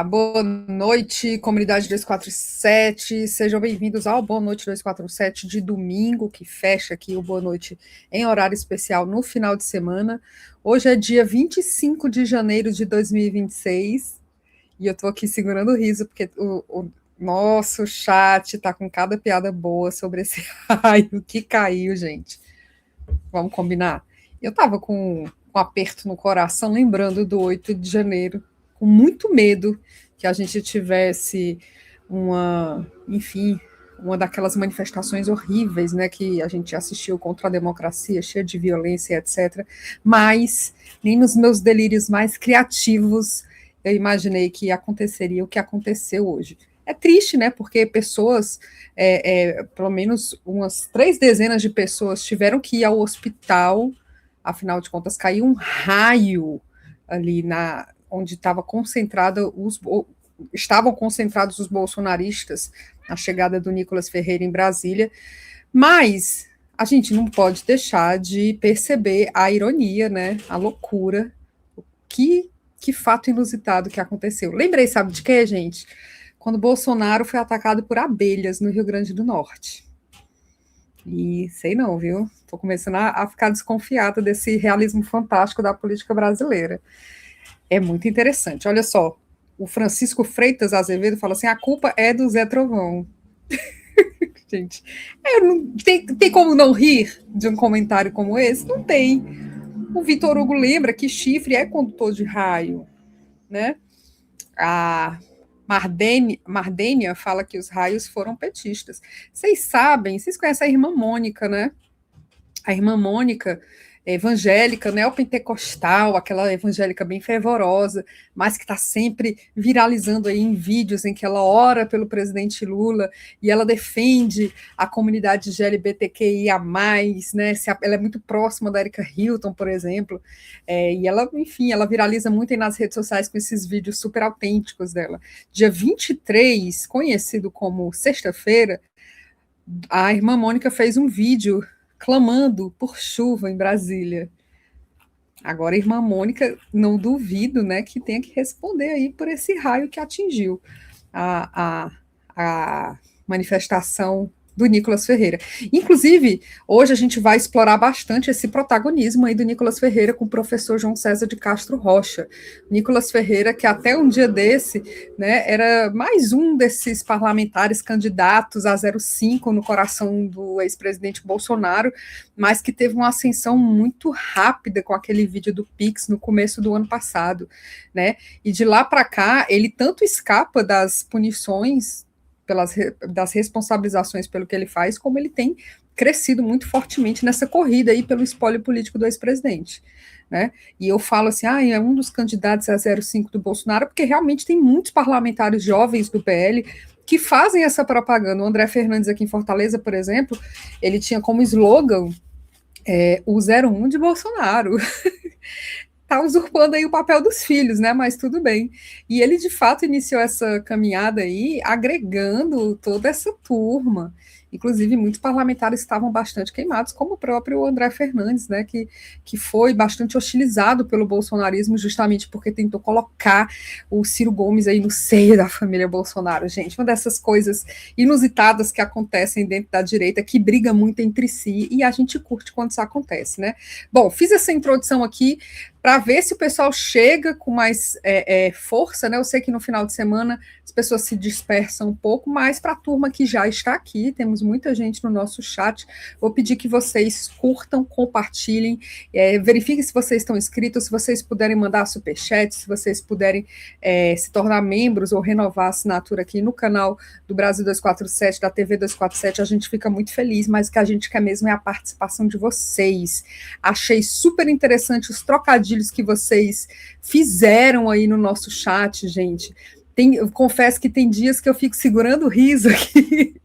Boa noite, comunidade 247. Sejam bem-vindos ao Boa Noite 247 de domingo, que fecha aqui o Boa Noite em horário especial no final de semana. Hoje é dia 25 de janeiro de 2026 e eu tô aqui segurando o riso porque o nosso chat tá com cada piada boa sobre esse raio que caiu, gente. Vamos combinar? Eu tava com um aperto no coração, lembrando do 8 de janeiro, com muito medo que a gente tivesse enfim, uma daquelas manifestações horríveis, né, que a gente assistiu contra a democracia, cheia de violência, etc. Mas nem nos meus delírios mais criativos eu imaginei que aconteceria o que aconteceu hoje. É triste, né? Porque pessoas, pelo menos umas 3 dezenas de pessoas tiveram que ir ao hospital. Afinal de contas, caiu um raio ali onde estavam concentrados os bolsonaristas na chegada do Nicolas Ferreira em Brasília. Mas a gente não pode deixar de perceber a ironia, né? A loucura, que fato inusitado que aconteceu. Lembrei, sabe de quê, gente? Quando Bolsonaro foi atacado por abelhas no Rio Grande do Norte. E sei não, viu? Estou começando a ficar desconfiada desse realismo fantástico da política brasileira. É muito interessante. Olha só, o Francisco Freitas Azevedo fala assim: a culpa é do Zé Trovão. Gente, tem como não rir de um comentário como esse? Não tem. O Vitor Hugo lembra que chifre é condutor de raio, né? A Mardênia fala que os raios foram petistas. Vocês conhecem a irmã Mônica, né? A irmã Mônica, evangélica, neopentecostal, aquela evangélica bem fervorosa, mas que está sempre viralizando aí em vídeos em que ela ora pelo presidente Lula e ela defende a comunidade LGBTQIA+, né? Ela é muito próxima da Erika Hilton, por exemplo, e ela, enfim, ela viraliza muito aí nas redes sociais com esses vídeos super autênticos dela. Dia 23, conhecido como sexta-feira, a irmã Mônica fez um vídeo clamando por chuva em Brasília. Agora, a irmã Mônica, não duvido, né, que tenha que responder aí por esse raio que atingiu a manifestação do Nicolas Ferreira. Inclusive, hoje a gente vai explorar bastante esse protagonismo aí do Nicolas Ferreira com o professor João César de Castro Rocha. Nicolas Ferreira, que até um dia desse, né, era mais um desses parlamentares candidatos a 05 no coração do ex-presidente Bolsonaro, mas que teve uma ascensão muito rápida com aquele vídeo do Pix no começo do ano passado, né? E de lá para cá, ele tanto escapa das punições das responsabilizações pelo que ele faz, como ele tem crescido muito fortemente nessa corrida aí pelo espólio político do ex-presidente. Né? E eu falo assim, é um dos candidatos a 05 do Bolsonaro, porque realmente tem muitos parlamentares jovens do PL que fazem essa propaganda. O André Fernandes aqui em Fortaleza, por exemplo, ele tinha como slogan o 01 de Bolsonaro. Tá usurpando aí o papel dos filhos, né? Mas tudo bem. E ele, de fato, iniciou essa caminhada aí, agregando toda essa turma. Inclusive, muitos parlamentares estavam bastante queimados, como o próprio André Fernandes, né? Que foi bastante hostilizado pelo bolsonarismo, justamente porque tentou colocar o Ciro Gomes aí no seio da família Bolsonaro. Gente, uma dessas coisas inusitadas que acontecem dentro da direita, que briga muito entre si, e a gente curte quando isso acontece, né? Bom, fiz essa introdução aqui para ver se o pessoal chega com mais força, né? Eu sei que no final de semana as pessoas se dispersam um pouco, mas para a turma que já está aqui, temos muita gente no nosso chat, vou pedir que vocês curtam, compartilhem, verifiquem se vocês estão inscritos, se vocês puderem mandar superchat, se vocês puderem se tornar membros ou renovar a assinatura aqui no canal do Brasil 247, da TV 247, a gente fica muito feliz, mas o que a gente quer mesmo é a participação de vocês. Achei super interessante os trocadilhos que vocês fizeram aí no nosso chat, gente. Eu confesso que tem dias que eu fico segurando o riso aqui,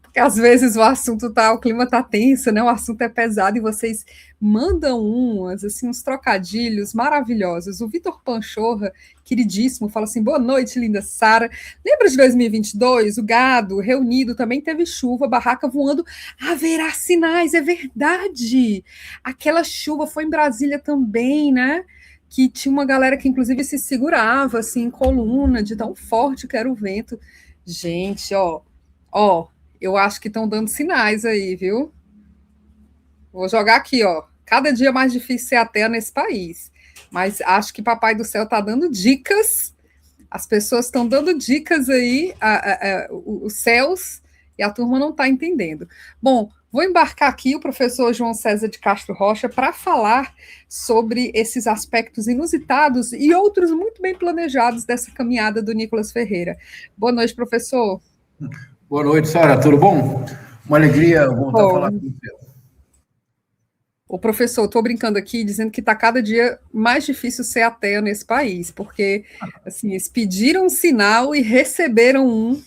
porque às vezes o clima tá tenso, né? O assunto é pesado e vocês mandam uns trocadilhos maravilhosos. O Vitor Panchorra, queridíssimo, fala assim: boa noite, linda Sara. Lembra de 2022? O gado reunido também teve chuva, barraca voando. Haverá sinais, é verdade. Aquela chuva foi em Brasília também, né? que tinha uma galera que inclusive se segurava assim em coluna de tão forte que era o vento. Gente, ó, eu acho que estão dando sinais aí, viu? Vou jogar aqui, ó. Cada dia mais difícil ser ateu nesse país. Mas acho que Papai do Céu está dando dicas. As pessoas estão dando dicas aí, os céus, e a turma não está entendendo. Bom, vou embarcar aqui o professor João César de Castro Rocha para falar sobre esses aspectos inusitados e outros muito bem planejados dessa caminhada do Nicolas Ferreira. Boa noite, professor. Boa noite, Sara, tudo bom? Uma alegria voltar a falar com você. O professor, estou brincando aqui, dizendo que está cada dia mais difícil ser ateu nesse país, porque assim, eles pediram um sinal e receberam um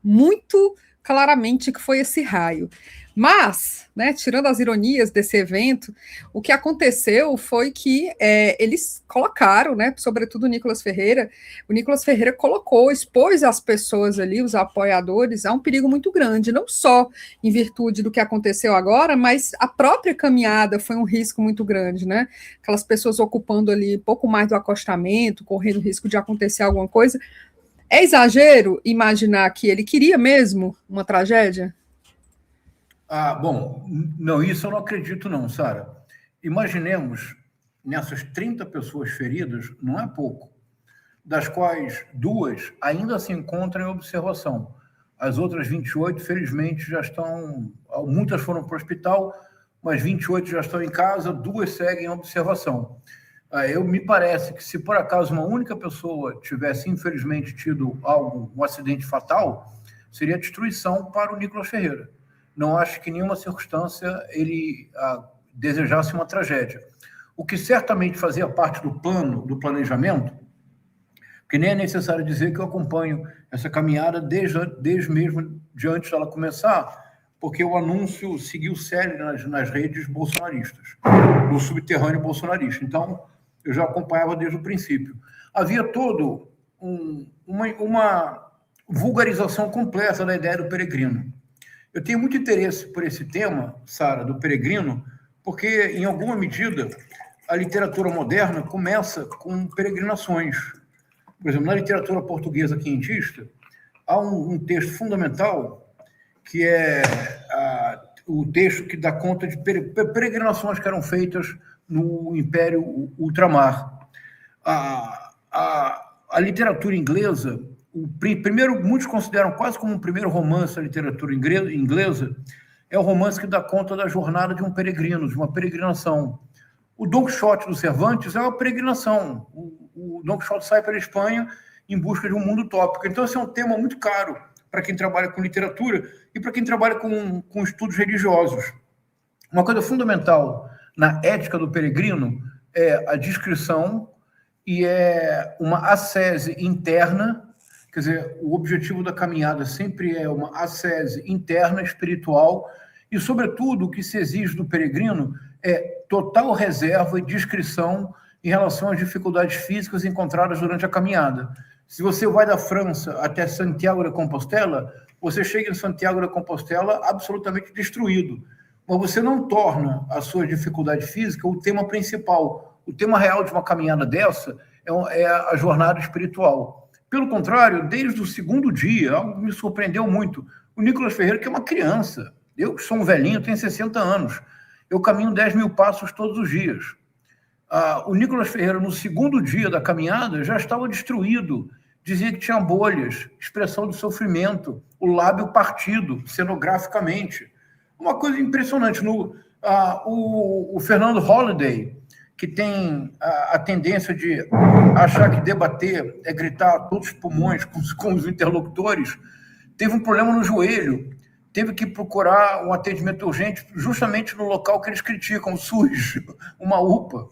muito claramente que foi esse raio. Mas, né, tirando as ironias desse evento, o que aconteceu foi que eles colocaram, né, sobretudo o Nicolas Ferreira colocou, expôs as pessoas ali, os apoiadores, a um perigo muito grande, não só em virtude do que aconteceu agora, mas a própria caminhada foi um risco muito grande, né? Aquelas pessoas ocupando ali pouco mais do acostamento, correndo risco de acontecer alguma coisa. É exagero imaginar que ele queria mesmo uma tragédia? Bom, não, isso eu não acredito não, Sara. Imaginemos, nessas 30 pessoas feridas, não é pouco, das quais 2 ainda se encontram em observação. As outras 28, felizmente, já estão... Muitas foram para o hospital, mas 28 já estão em casa, 2 seguem em observação. Me parece que se por acaso uma única pessoa tivesse, infelizmente, tido um acidente fatal, seria destruição para o Nicolas Ferreira. Não acho que em nenhuma circunstância ele desejasse uma tragédia. O que certamente fazia parte do plano, do planejamento, que nem é necessário dizer que eu acompanho essa caminhada desde mesmo de antes dela começar, porque o anúncio seguiu sério nas redes bolsonaristas, no subterrâneo bolsonarista. Então, eu já acompanhava desde o princípio. Havia todo uma vulgarização completa da ideia do peregrino. Eu tenho muito interesse por esse tema, Sara, do peregrino, porque, em alguma medida, a literatura moderna começa com peregrinações. Por exemplo, na literatura portuguesa quinhentista, há um texto fundamental, que é o texto que dá conta de peregrinações que eram feitas no Império Ultramar. A literatura inglesa, primeiro, muitos consideram quase como um primeiro romance da literatura inglesa, é o romance que dá conta da jornada de um peregrino, de uma peregrinação. O Don Quixote do Cervantes é uma peregrinação. O Don Quixote sai para a Espanha em busca de um mundo utópico. Então, esse é um tema muito caro para quem trabalha com literatura e para quem trabalha com estudos religiosos. Uma coisa fundamental na ética do peregrino é a discrição e é uma ascese interna. Quer dizer, o objetivo da caminhada sempre é uma ascese interna, espiritual, e, sobretudo, o que se exige do peregrino é total reserva e discrição em relação às dificuldades físicas encontradas durante a caminhada. Se você vai da França até Santiago de Compostela, você chega em Santiago de Compostela absolutamente destruído, mas você não torna a sua dificuldade física o tema principal. O tema real de uma caminhada dessa é a jornada espiritual. Pelo contrário, desde o segundo dia, algo que me surpreendeu muito, o Nicolas Ferreira, que é uma criança, eu que sou um velhinho, tenho 60 anos, eu caminho 10 mil passos todos os dias. O Nicolas Ferreira, no segundo dia da caminhada, já estava destruído, dizia que tinha bolhas, expressão de sofrimento, o lábio partido, cenograficamente. Uma coisa impressionante. O Fernando Holliday, que tem a tendência de achar que debater é gritar a todos os pulmões com os interlocutores, teve um problema no joelho, teve que procurar um atendimento urgente justamente no local que eles criticam, SUS, uma UPA.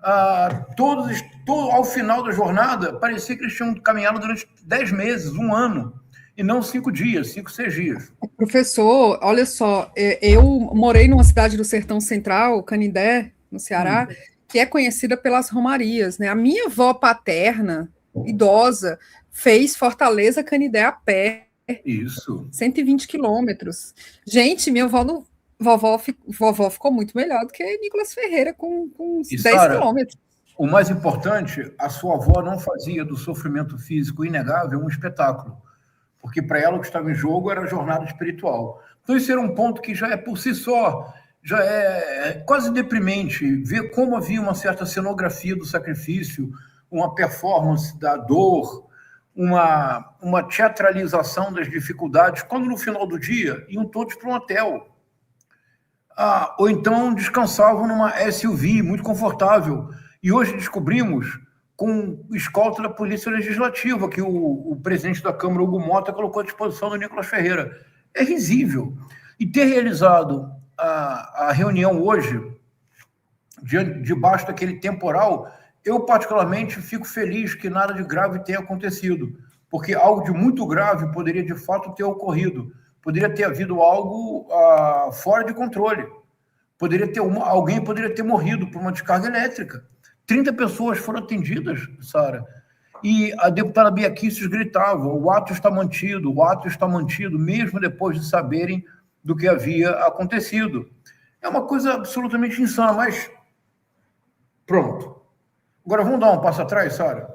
Ao final da jornada, parecia que eles tinham caminhado durante 10 meses, um ano, e não 5 dias, 5, 6 dias. Professor, olha só, eu morei numa cidade do Sertão Central, Canindé, no Ceará, que é conhecida pelas romarias, né? A minha avó paterna, idosa, fez Fortaleza Canindé a pé. Isso. 120 quilômetros. Gente, minha vovó ficou muito melhor do que Nicolas Ferreira com uns 10 quilômetros. o mais importante, a sua avó não fazia do sofrimento físico inegável um espetáculo, porque para ela o que estava em jogo era a jornada espiritual. Então isso era um ponto que já é por si só, já é quase deprimente, ver como havia uma certa cenografia do sacrifício, uma performance da dor, uma teatralização das dificuldades, quando no final do dia iam todos para um hotel. Ou então descansavam numa SUV muito confortável. E hoje descobrimos, com escolta da Polícia Legislativa, que o presidente da Câmara, Hugo Mota, colocou à disposição do Nicolas Ferreira. É risível. E ter realizado a reunião hoje, debaixo daquele temporal, eu particularmente fico feliz que nada de grave tenha acontecido, porque algo de muito grave poderia de fato ter ocorrido. Poderia ter havido algo fora de controle. Alguém poderia ter morrido por uma descarga elétrica. 30 pessoas foram atendidas, Sara. E a deputada Bia Kicis gritava: o ato está mantido, mesmo depois de saberem do que havia acontecido. É uma coisa absolutamente insana, mas pronto. Agora vamos dar um passo atrás, Sara?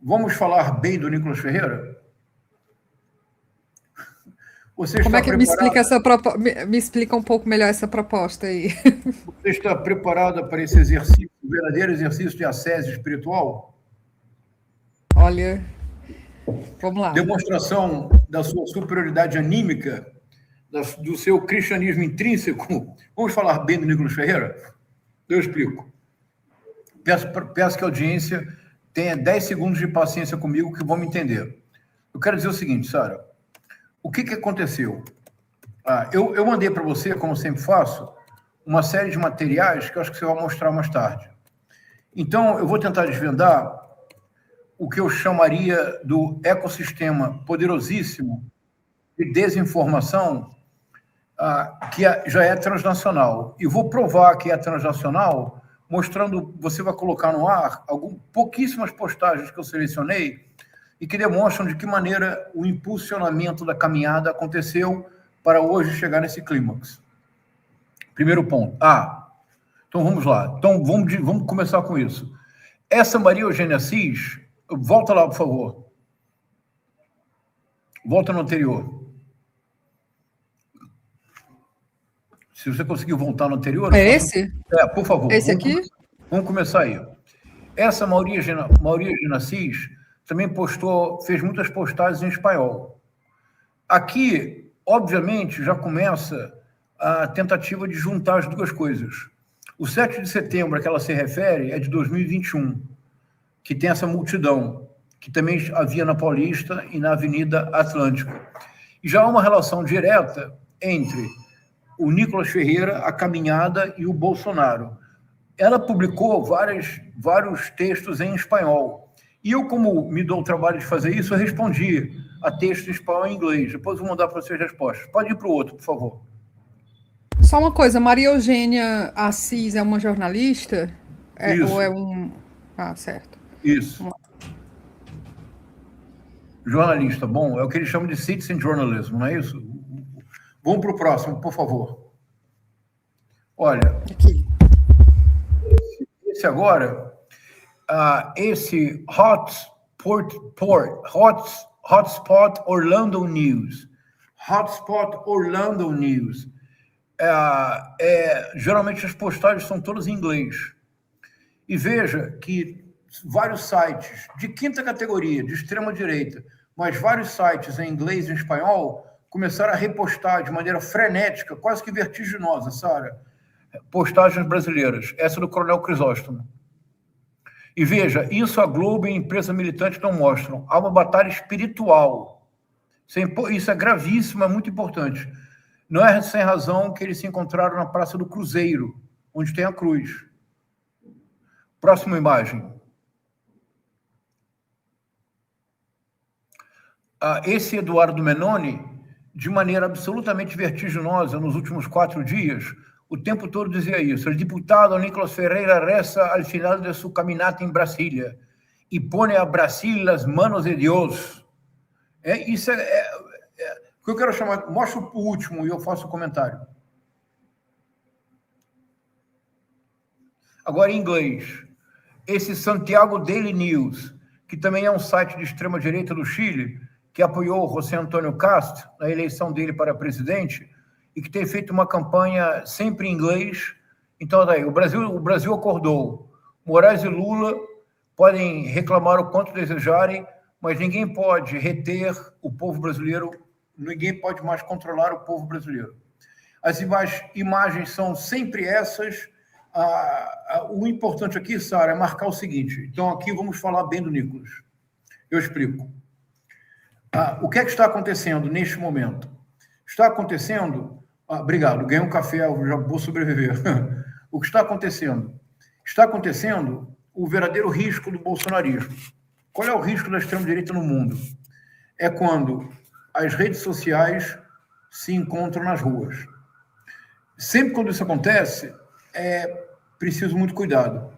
Vamos falar bem do Nicolas Ferreira? Como é que me explica um pouco melhor essa proposta aí? Você está preparada para esse exercício, verdadeiro exercício de ascese espiritual? Olha, vamos lá. Demonstração da sua superioridade anímica, do seu cristianismo intrínseco. Vamos falar bem do Nicolas Ferreira? Eu explico. Peço que a audiência tenha 10 segundos de paciência comigo que vão me entender. Eu quero dizer o seguinte, Sara. O que aconteceu? Eu mandei para você, como sempre faço, uma série de materiais que eu acho que você vai mostrar mais tarde. Então, eu vou tentar desvendar o que eu chamaria do ecossistema poderosíssimo de desinformação que já é transnacional. E vou provar que é transnacional mostrando, você vai colocar no ar pouquíssimas postagens que eu selecionei e que demonstram de que maneira o impulsionamento da caminhada aconteceu para hoje chegar nesse clímax. Primeiro ponto. Então vamos lá. Então vamos começar com isso. Essa Maria Eugênia Assis, volta lá, por favor. Volta no anterior. Se você conseguir voltar no anterior... É esse? Por favor. Esse aqui? Vamos começar aí. Essa Maria Eugênia Assis também fez muitas postagens em espanhol. Aqui, obviamente, já começa a tentativa de juntar as duas coisas. O 7 de setembro a que ela se refere é de 2021, que tem essa multidão, que também havia na Paulista e na Avenida Atlântica. E já há uma relação direta entre o Nicolas Ferreira, a caminhada e o Bolsonaro. Ela publicou vários textos em espanhol. E eu, como me dou o trabalho de fazer isso, eu respondi a texto em espanhol e em inglês. Depois eu vou mandar para vocês as respostas. Pode ir para o outro, por favor. Só uma coisa, Maria Eugênia Assis é uma jornalista? Isso. Ou é um... certo. Isso. Jornalista, bom, é o que eles chamam de citizen journalism, não é isso? Vamos para o próximo, por favor. Olha, aqui. Esse agora... esse Hotspot Orlando News. Hotspot Orlando News. Geralmente as postagens são todas em inglês. E veja que vários sites de quinta categoria, de extrema direita, mas vários sites em inglês e em espanhol começaram a repostar de maneira frenética, quase que vertiginosa, Sara, postagens brasileiras. Essa do Coronel Crisóstomo. E veja, isso a Globo e a imprensa militante não mostram. Há uma batalha espiritual. Isso é gravíssimo, é muito importante. Não é sem razão que eles se encontraram na Praça do Cruzeiro, onde tem a cruz. Próxima imagem. Esse Eduardo Menoni, de maneira absolutamente vertiginosa, nos últimos 4 dias, o tempo todo dizia isso. O deputado Nicolas Ferreira reza al final de sua caminata em Brasília e põe a Brasil nas manos de Deus. Isso o que eu quero chamar... Mostra o último e eu faço o comentário. Agora, em inglês, esse Santiago Daily News, que também é um site de extrema-direita do Chile, que apoiou José Antônio Castro na eleição dele para presidente e que tem feito uma campanha sempre em inglês. Então, daí, o Brasil acordou. Moraes e Lula podem reclamar o quanto desejarem, mas ninguém pode reter o povo brasileiro, ninguém pode mais controlar o povo brasileiro. As imagens são sempre essas. O importante aqui, Sara, é marcar o seguinte. Então, aqui vamos falar bem do Nicolas. Eu explico. O que é que está acontecendo neste momento? Está acontecendo... obrigado, ganhei um café, já vou sobreviver. O que está acontecendo? Está acontecendo o verdadeiro risco do bolsonarismo. Qual é o risco da extrema-direita no mundo? É quando as redes sociais se encontram nas ruas. Sempre quando isso acontece, é preciso muito cuidado.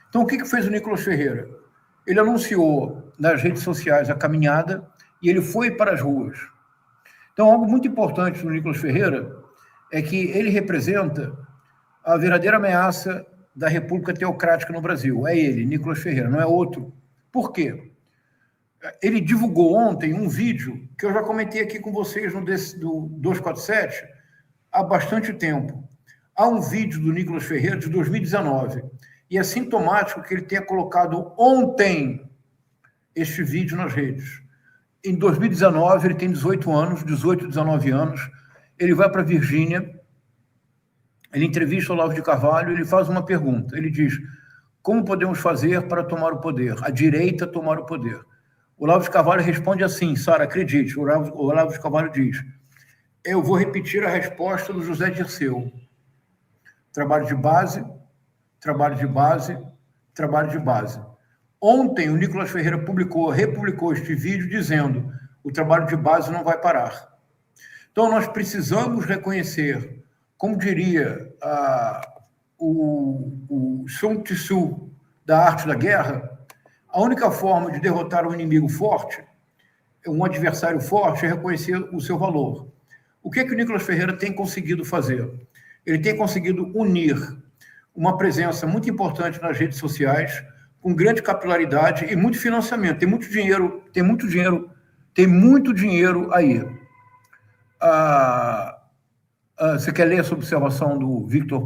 Então, o que fez o Nicolas Ferreira? Ele anunciou nas redes sociais a caminhada e ele foi para as ruas. Então, algo muito importante do Nicolas Ferreira é que ele representa a verdadeira ameaça da República Teocrática no Brasil. É ele, Nicolas Ferreira, não é outro. Por quê? Ele divulgou ontem um vídeo que eu já comentei aqui com vocês no do 247 há bastante tempo. Há um vídeo do Nicolas Ferreira de 2019 e é sintomático que ele tenha colocado ontem este vídeo nas redes. Em 2019, ele tem 18 anos, 18, 19 anos, ele vai para Virgínia, ele entrevista o Olavo de Carvalho, ele faz uma pergunta, ele diz: como podemos fazer para tomar o poder? A direita tomar o poder. O Olavo de Carvalho responde assim, Sara, acredite, o Olavo de Carvalho diz: eu vou repetir a resposta do José Dirceu. Trabalho de base, trabalho de base, trabalho de base. Ontem, o Nicolas Ferreira republicou este vídeo dizendo: o trabalho de base não vai parar. Então, nós precisamos reconhecer, como diria o Sun Tzu da arte da guerra, a única forma de derrotar um inimigo forte, um adversário forte, é reconhecer o seu valor. O que é que o Nicolas Ferreira tem conseguido fazer? Ele tem conseguido unir uma presença muito importante nas redes sociais, com grande capilaridade e muito financiamento. Tem muito dinheiro aí. Você quer ler essa observação do Victor?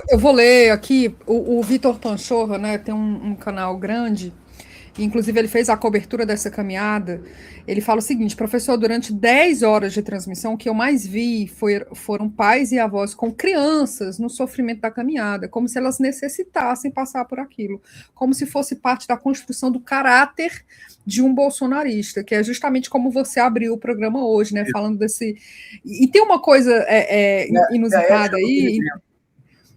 Eu vou ler aqui. O Vitor Panchorra, né, tem um canal grande. Inclusive, ele fez a cobertura dessa caminhada. Ele fala o seguinte: professor, durante 10 horas de transmissão, o que eu mais vi foram pais e avós com crianças no sofrimento da caminhada, como se elas necessitassem passar por aquilo, como se fosse parte da construção do caráter de um bolsonarista, que é justamente como você abriu o programa hoje, né? Falando desse. E tem uma coisa inusitada aí.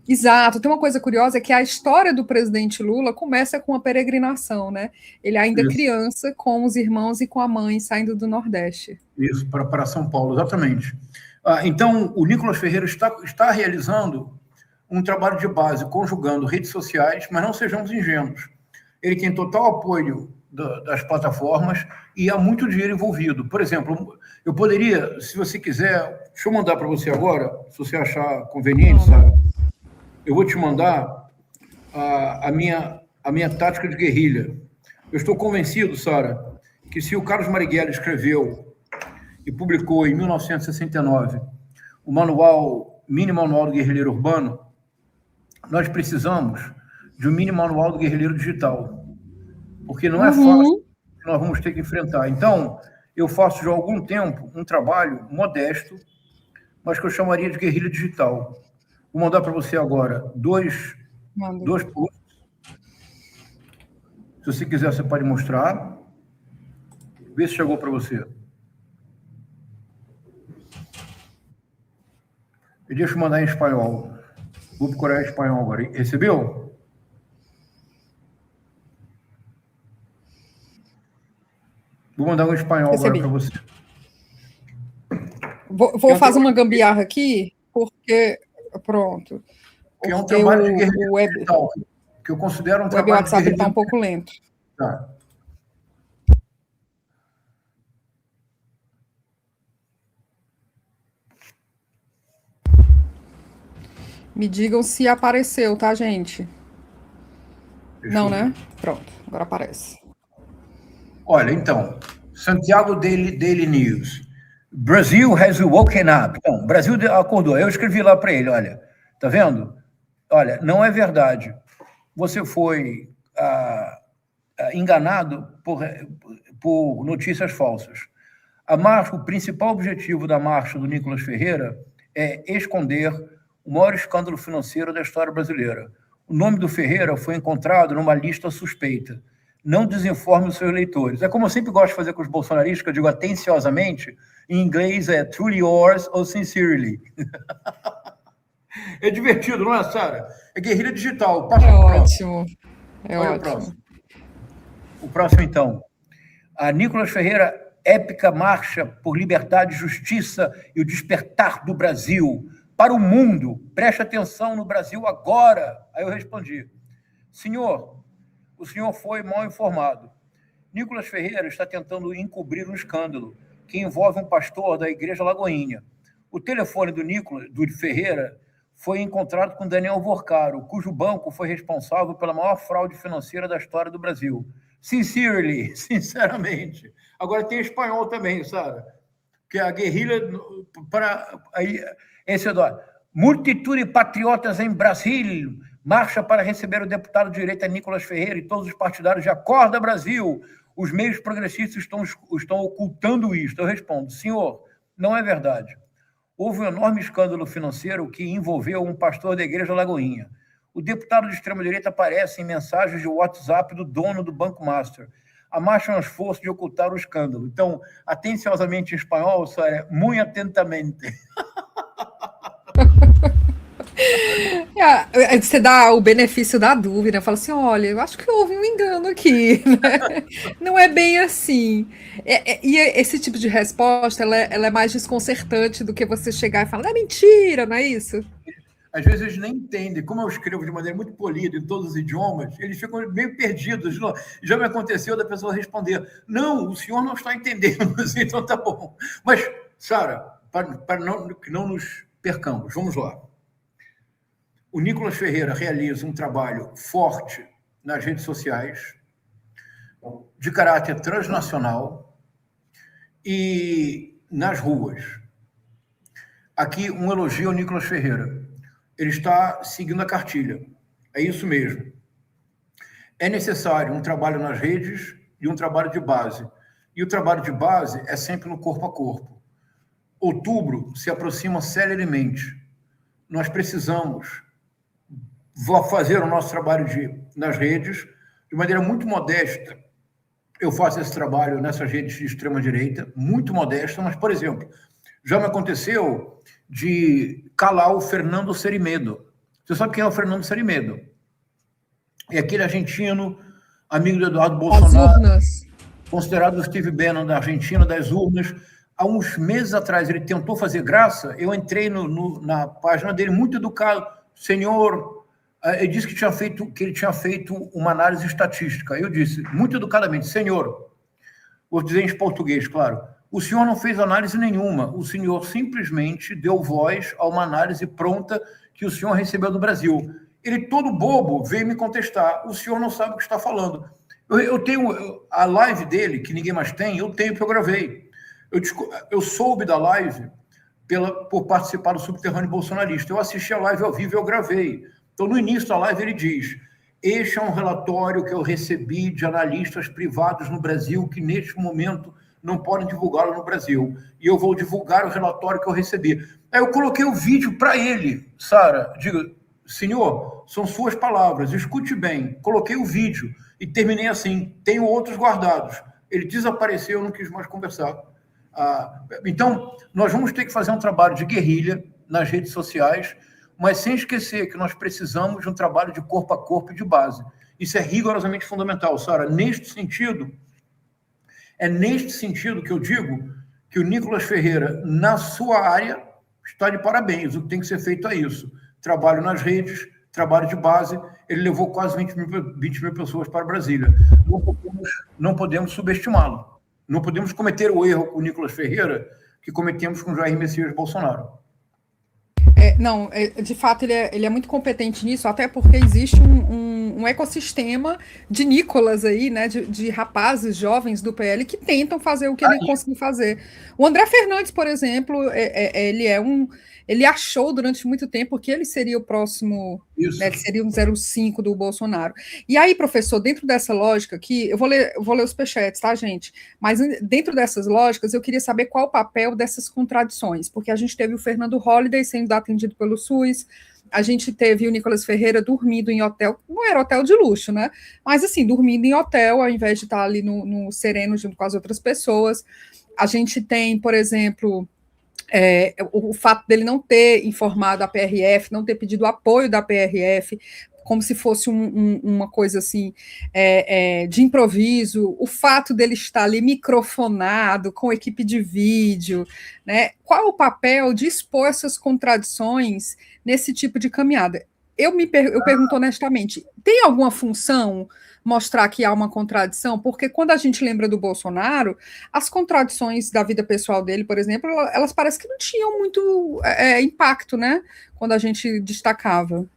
Exato, tem uma coisa curiosa, é que a história do presidente Lula começa com uma peregrinação, né? Ele ainda criança, com os irmãos e com a mãe saindo do Nordeste. Isso, para São Paulo, exatamente. Então, o Nicolas Ferreira está realizando um trabalho de base, conjugando redes sociais, mas não sejamos ingênuos. Ele tem total apoio das plataformas e há muito dinheiro envolvido. Por exemplo, eu poderia, se você quiser, deixa eu mandar para você agora, se você achar conveniente, sabe? Eu vou te mandar a minha tática de guerrilha. Eu estou convencido, Sara, que se o Carlos Marighella escreveu e publicou em 1969 o mini manual do guerrilheiro urbano, nós precisamos de um mini manual do guerrilheiro digital, porque não é fácil que nós vamos ter que enfrentar. Então, eu faço já há algum tempo um trabalho modesto, mas que eu chamaria de guerrilha digital. Vou mandar para você agora dois posts. Se você quiser, você pode mostrar. Vê se chegou para você. E deixa eu mandar em espanhol. Vou procurar em espanhol agora. Recebeu? Vou mandar um espanhol agora para você. Vou fazer uma gambiarra aqui, porque... Pronto. Que é um trabalho de guerrilha digital, que eu considero um trabalho de guerrilha. O WhatsApp está um pouco lento. Tá. Me digam se apareceu, tá, gente? Não, né? Pronto, agora aparece. Olha, então, Santiago Daily News. Brasil has woken up. Então, Brasil acordou. Eu escrevi lá para ele, olha, tá vendo? Olha, não é verdade. Você foi enganado por notícias falsas. O principal objetivo da marcha do Nicolas Ferreira é esconder o maior escândalo financeiro da história brasileira. O nome do Ferreira foi encontrado numa lista suspeita. Não desinforme os seus leitores. É como eu sempre gosto de fazer com os bolsonaristas, que eu digo atenciosamente, em inglês é truly yours ou sincerely. É divertido, não é, Sara? É guerrilha digital. Passa ótimo. É olha ótimo. O próximo, então. A Nicolas Ferreira, épica marcha por liberdade, justiça e o despertar do Brasil para o mundo. Preste atenção no Brasil agora. Aí eu respondi, senhor, o senhor foi mal informado. Nicolas Ferreira está tentando encobrir um escândalo que envolve um pastor da Igreja Lagoinha. O telefone do Ferreira foi encontrado com Daniel Vorcaro, cujo banco foi responsável pela maior fraude financeira da história do Brasil. Sincerely, sinceramente. Agora tem espanhol também, Sara, que é a guerrilha para esse multitude de patriotas em Brasil marcha para receber o deputado de direita Nicolas Ferreira e todos os partidários de Acorda Brasil. Os meios progressistas estão ocultando isto. Eu respondo, senhor, não é verdade. Houve um enorme escândalo financeiro que envolveu um pastor da Igreja Lagoinha. O deputado de extrema-direita aparece em mensagens de WhatsApp do dono do Banco Master. A marcha é um esforço de ocultar o escândalo. Então, atenciosamente em espanhol, Sara, muito atentamente. Você dá o benefício da dúvida, fala assim, olha, eu acho que houve um engano aqui, né? Não é bem assim. E esse tipo de resposta, ela é mais desconcertante do que você chegar e falar, é mentira, não é isso? Às vezes eles nem entendem, como eu escrevo de maneira muito polida em todos os idiomas, eles ficam meio perdidos. Já me aconteceu da pessoa responder, não, o senhor não está entendendo, então tá bom. Mas, Sara, para que não nos percamos, vamos lá. O Nicolas Ferreira realiza um trabalho forte nas redes sociais, de caráter transnacional e nas ruas. Aqui um elogio ao Nicolas Ferreira. Ele está seguindo a cartilha. É isso mesmo. É necessário um trabalho nas redes e um trabalho de base. E o trabalho de base é sempre no corpo a corpo. Outubro se aproxima celeremente. Nós precisamos fazer o nosso trabalho nas redes de maneira muito modesta. Eu faço esse trabalho nessas redes de extrema-direita, muito modesta, mas, por exemplo, já me aconteceu de calar o Fernando Cerimedo. Você sabe quem é o Fernando Cerimedo? É aquele argentino, amigo do Eduardo Bolsonaro, considerado o Steve Bannon da Argentina, das urnas. Há uns meses atrás ele tentou fazer graça, eu entrei na página dele, muito educado, senhor, ele disse que ele tinha feito uma análise estatística. Eu disse, muito educadamente, senhor, vou dizer em português, claro, o senhor não fez análise nenhuma, o senhor simplesmente deu voz a uma análise pronta que o senhor recebeu do Brasil. Ele, todo bobo, veio me contestar, o senhor não sabe o que está falando. Eu tenho a live dele, que ninguém mais tem, eu tenho, que eu gravei. Eu soube da live por participar do Subterrâneo Bolsonarista. Eu assisti a live ao vivo e eu gravei. Então, no início da live, ele diz, este é um relatório que eu recebi de analistas privados no Brasil que, neste momento, não podem divulgá-lo no Brasil. E eu vou divulgar o relatório que eu recebi. Aí eu coloquei o vídeo para ele. Sara, diga, senhor, são suas palavras, escute bem. Coloquei o vídeo e terminei assim, tenho outros guardados. Ele desapareceu, eu não quis mais conversar. Então, nós vamos ter que fazer um trabalho de guerrilha nas redes sociais, mas sem esquecer que nós precisamos de um trabalho de corpo a corpo e de base. Isso é rigorosamente fundamental, Sara. É neste sentido que eu digo que o Nicolas Ferreira, na sua área, está de parabéns. O que tem que ser feito é isso. Trabalho nas redes, trabalho de base. Ele levou quase 20 mil pessoas para Brasília. Não podemos subestimá-lo. Não podemos cometer o erro com o Nicolas Ferreira que cometemos com o Jair Messias Bolsonaro. Não, de fato ele é muito competente nisso, até porque existe um ecossistema de Nicolas aí, né, de rapazes jovens do PL que tentam fazer o que ele conseguiu fazer. O André Fernandes, por exemplo, ele achou durante muito tempo que ele seria o próximo, né, ele seria um 05 do Bolsonaro. E aí, professor, dentro dessa lógica aqui, eu vou ler os superchats, tá, gente? Mas dentro dessas lógicas, eu queria saber qual o papel dessas contradições, porque a gente teve o Fernando Holliday sendo atendido pelo SUS, a gente teve o Nicolas Ferreira dormindo em hotel, não era hotel de luxo, né? Mas assim, dormindo em hotel, ao invés de estar ali no sereno junto com as outras pessoas. A gente tem, por exemplo, o fato dele não ter informado a PRF, não ter pedido apoio da PRF, como se fosse uma coisa assim, de improviso, o fato dele estar ali microfonado, com equipe de vídeo, né? Qual o papel de expor essas contradições nesse tipo de caminhada? Eu pergunto honestamente, tem alguma função mostrar que há uma contradição? Porque quando a gente lembra do Bolsonaro, as contradições da vida pessoal dele, por exemplo, elas parecem que não tinham muito impacto, né? Quando a gente destacava.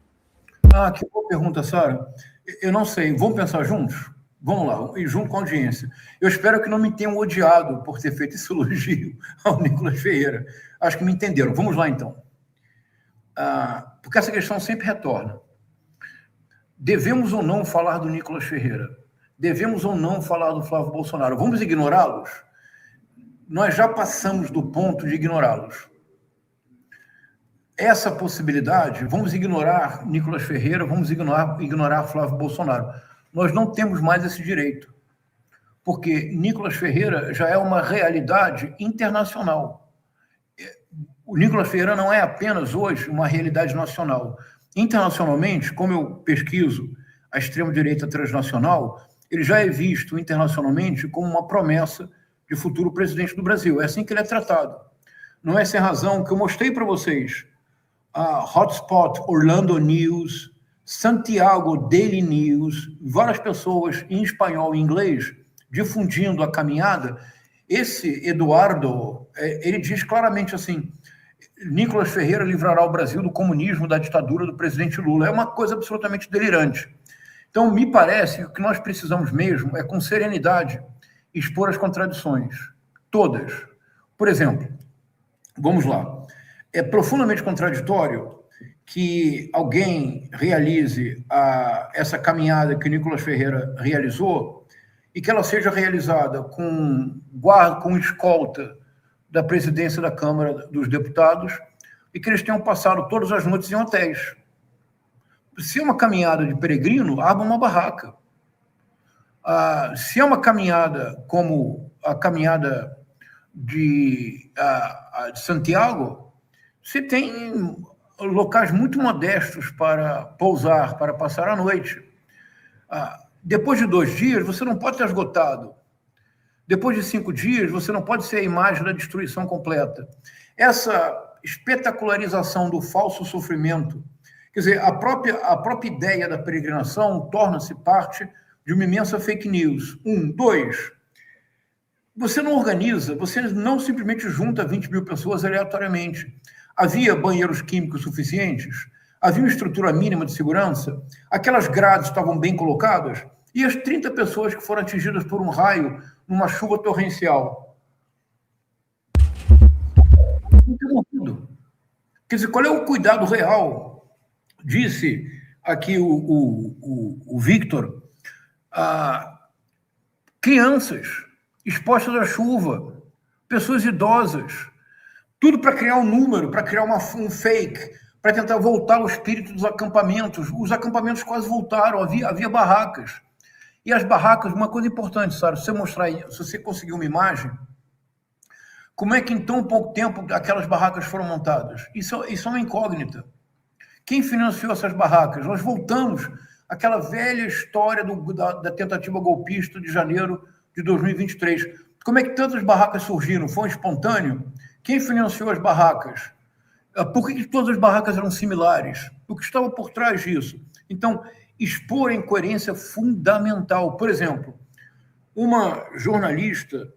Que boa pergunta, Sara. Eu não sei, vamos pensar juntos? Vamos lá, e junto com a audiência. Eu espero que não me tenham odiado por ter feito esse elogio ao Nicolas Ferreira. Acho que me entenderam. Vamos lá, então. Porque essa questão sempre retorna. Devemos ou não falar do Nicolas Ferreira? Devemos ou não falar do Flávio Bolsonaro? Vamos ignorá-los? Nós já passamos do ponto de ignorá-los. Essa possibilidade, vamos ignorar Nicolas Ferreira, vamos ignorar Flávio Bolsonaro. Nós não temos mais esse direito, porque Nicolas Ferreira já é uma realidade internacional. O Nicolas Ferreira não é apenas hoje uma realidade nacional. Internacionalmente, como eu pesquiso a extrema-direita transnacional, ele já é visto internacionalmente como uma promessa de futuro presidente do Brasil. É assim que ele é tratado. Não é sem razão que eu mostrei para vocês Hotspot Orlando News, Santiago Daily News, várias pessoas em espanhol e inglês difundindo a caminhada. Esse Eduardo, ele diz claramente assim: Nicolas Ferreira livrará o Brasil do comunismo, da ditadura do presidente Lula. É uma coisa absolutamente delirante. Então, me parece que o que nós precisamos mesmo é, com serenidade, expor as contradições. Todas. Por exemplo, vamos lá. É profundamente contraditório que alguém realize essa caminhada que Nicolas Ferreira realizou e que ela seja realizada com escolta da presidência da Câmara dos Deputados e que eles tenham passado todas as noites em hotéis. Se é uma caminhada de peregrino, abra uma barraca. Se é uma caminhada como a caminhada de Santiago, você tem locais muito modestos para pousar, para passar a noite. Depois de 2 dias, você não pode estar esgotado. Depois de 5 dias, você não pode ser a imagem da destruição completa. Essa espetacularização do falso sofrimento, quer dizer, a própria ideia da peregrinação torna-se parte de uma imensa fake news. 2, você não organiza, você não simplesmente junta 20 mil pessoas aleatoriamente. Havia banheiros químicos suficientes? Havia uma estrutura mínima de segurança? Aquelas grades estavam bem colocadas? E as 30 pessoas que foram atingidas por um raio numa chuva torrencial? Interrompido. Quer dizer, qual é o cuidado real? Disse aqui o Victor, crianças expostas à chuva, pessoas idosas, tudo para criar um número, para criar um fake, para tentar voltar ao espírito dos acampamentos. Os acampamentos quase voltaram, havia barracas. E as barracas, uma coisa importante, Sara, se você conseguir uma imagem, como é que em tão pouco tempo aquelas barracas foram montadas? Isso é uma incógnita. Quem financiou essas barracas? Nós voltamos àquela velha história da tentativa golpista de janeiro de 2023. Como é que tantas barracas surgiram? Foi espontâneo? Quem financiou as barracas? Por que todas as barracas eram similares? O que estava por trás disso? Então, expor a incoerência fundamental. Por exemplo, uma jornalista,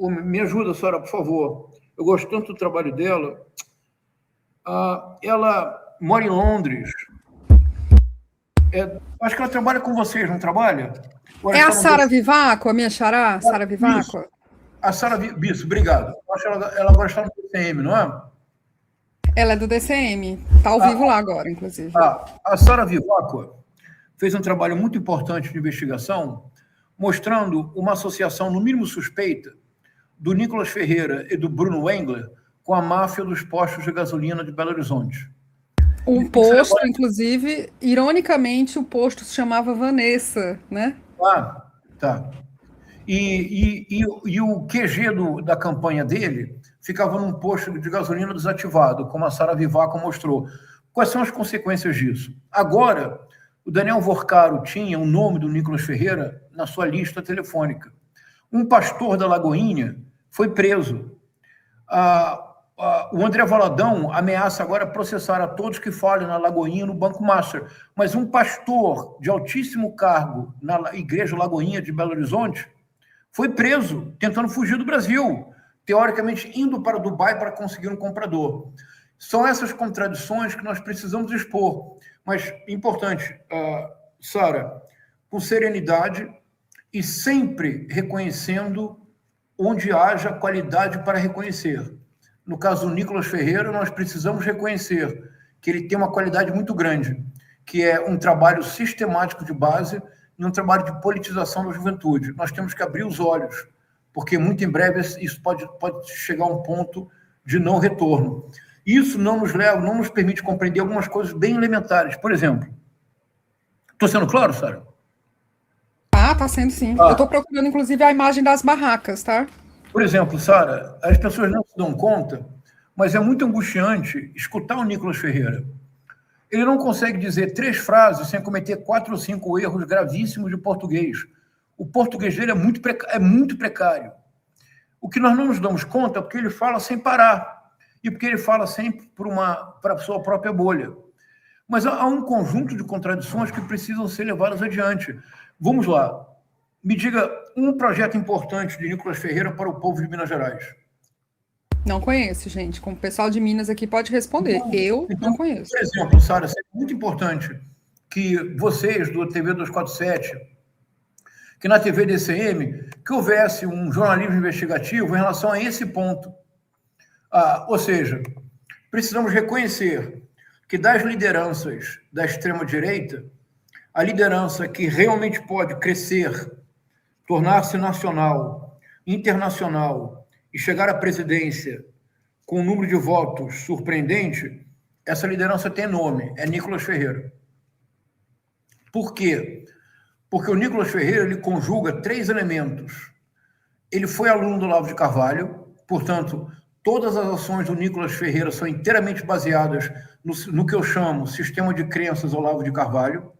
me ajuda, Sara, por favor. Eu gosto tanto do trabalho dela. Ela mora em Londres. Acho que ela trabalha com vocês, não trabalha? É a Sara Vivaco, a minha xará? Sara Vivaco? A Sara Vivaco, obrigado. Acho que ela agora está no DCM, não é? Ela é do DCM. Está ao vivo lá agora, inclusive. A Sara Vivaco fez um trabalho muito importante de investigação, mostrando uma associação, no mínimo suspeita, do Nicolas Ferreira e do Bruno Wengler com a máfia dos postos de gasolina de Belo Horizonte. Um posto, inclusive, ironicamente, o posto se chamava Vanessa, né? Tá. E o QG da campanha dele ficava num posto de gasolina desativado, como a Sara Vivaco mostrou. Quais são as consequências disso? Agora, o Daniel Vorcaro tinha o nome do Nicolas Ferreira na sua lista telefônica. Um pastor da Lagoinha foi preso. O André Valadão ameaça agora processar a todos que falem na Lagoinha no Banco Master. Mas um pastor de altíssimo cargo na Igreja Lagoinha de Belo Horizonte foi preso, tentando fugir do Brasil, teoricamente indo para Dubai para conseguir um comprador. São essas contradições que nós precisamos expor. Mas, importante, Sara, com serenidade e sempre reconhecendo onde haja qualidade para reconhecer. No caso do Nicolas Ferreira, nós precisamos reconhecer que ele tem uma qualidade muito grande, que é um trabalho sistemático de base e um trabalho de politização da juventude. Nós temos que abrir os olhos, porque muito em breve isso pode chegar a um ponto de não retorno. Isso não nos permite compreender algumas coisas bem elementares. Por exemplo, estou sendo claro, Sara? Está sendo sim. Eu estou procurando, inclusive, a imagem das barracas, tá? Por exemplo, Sara, as pessoas não se dão conta, mas é muito angustiante escutar o Nicolas Ferreira. Ele não consegue dizer 3 frases sem cometer 4 ou 5 erros gravíssimos de português. O português dele é muito precário. O que nós não nos damos conta é porque ele fala sem parar e porque ele fala sempre para a sua própria bolha. Mas há um conjunto de contradições que precisam ser levadas adiante. Vamos lá. Me diga um projeto importante de Nicolas Ferreira para o povo de Minas Gerais. Não conheço, gente. Como o pessoal de Minas aqui pode responder. Eu não conheço. Por exemplo, Sara, é muito importante que vocês do TV 247, que na TV DCM, que houvesse um jornalismo investigativo em relação a esse ponto. Ou seja, precisamos reconhecer que das lideranças da extrema-direita, a liderança que realmente pode crescer, tornar-se nacional, internacional e chegar à presidência com um número de votos surpreendente, essa liderança tem nome, é Nicolas Ferreira. Por quê? Porque o Nicolas Ferreira ele conjuga 3 elementos. Ele foi aluno do Olavo de Carvalho, portanto, todas as ações do Nicolas Ferreira são inteiramente baseadas no que eu chamo sistema de crenças Olavo de Carvalho.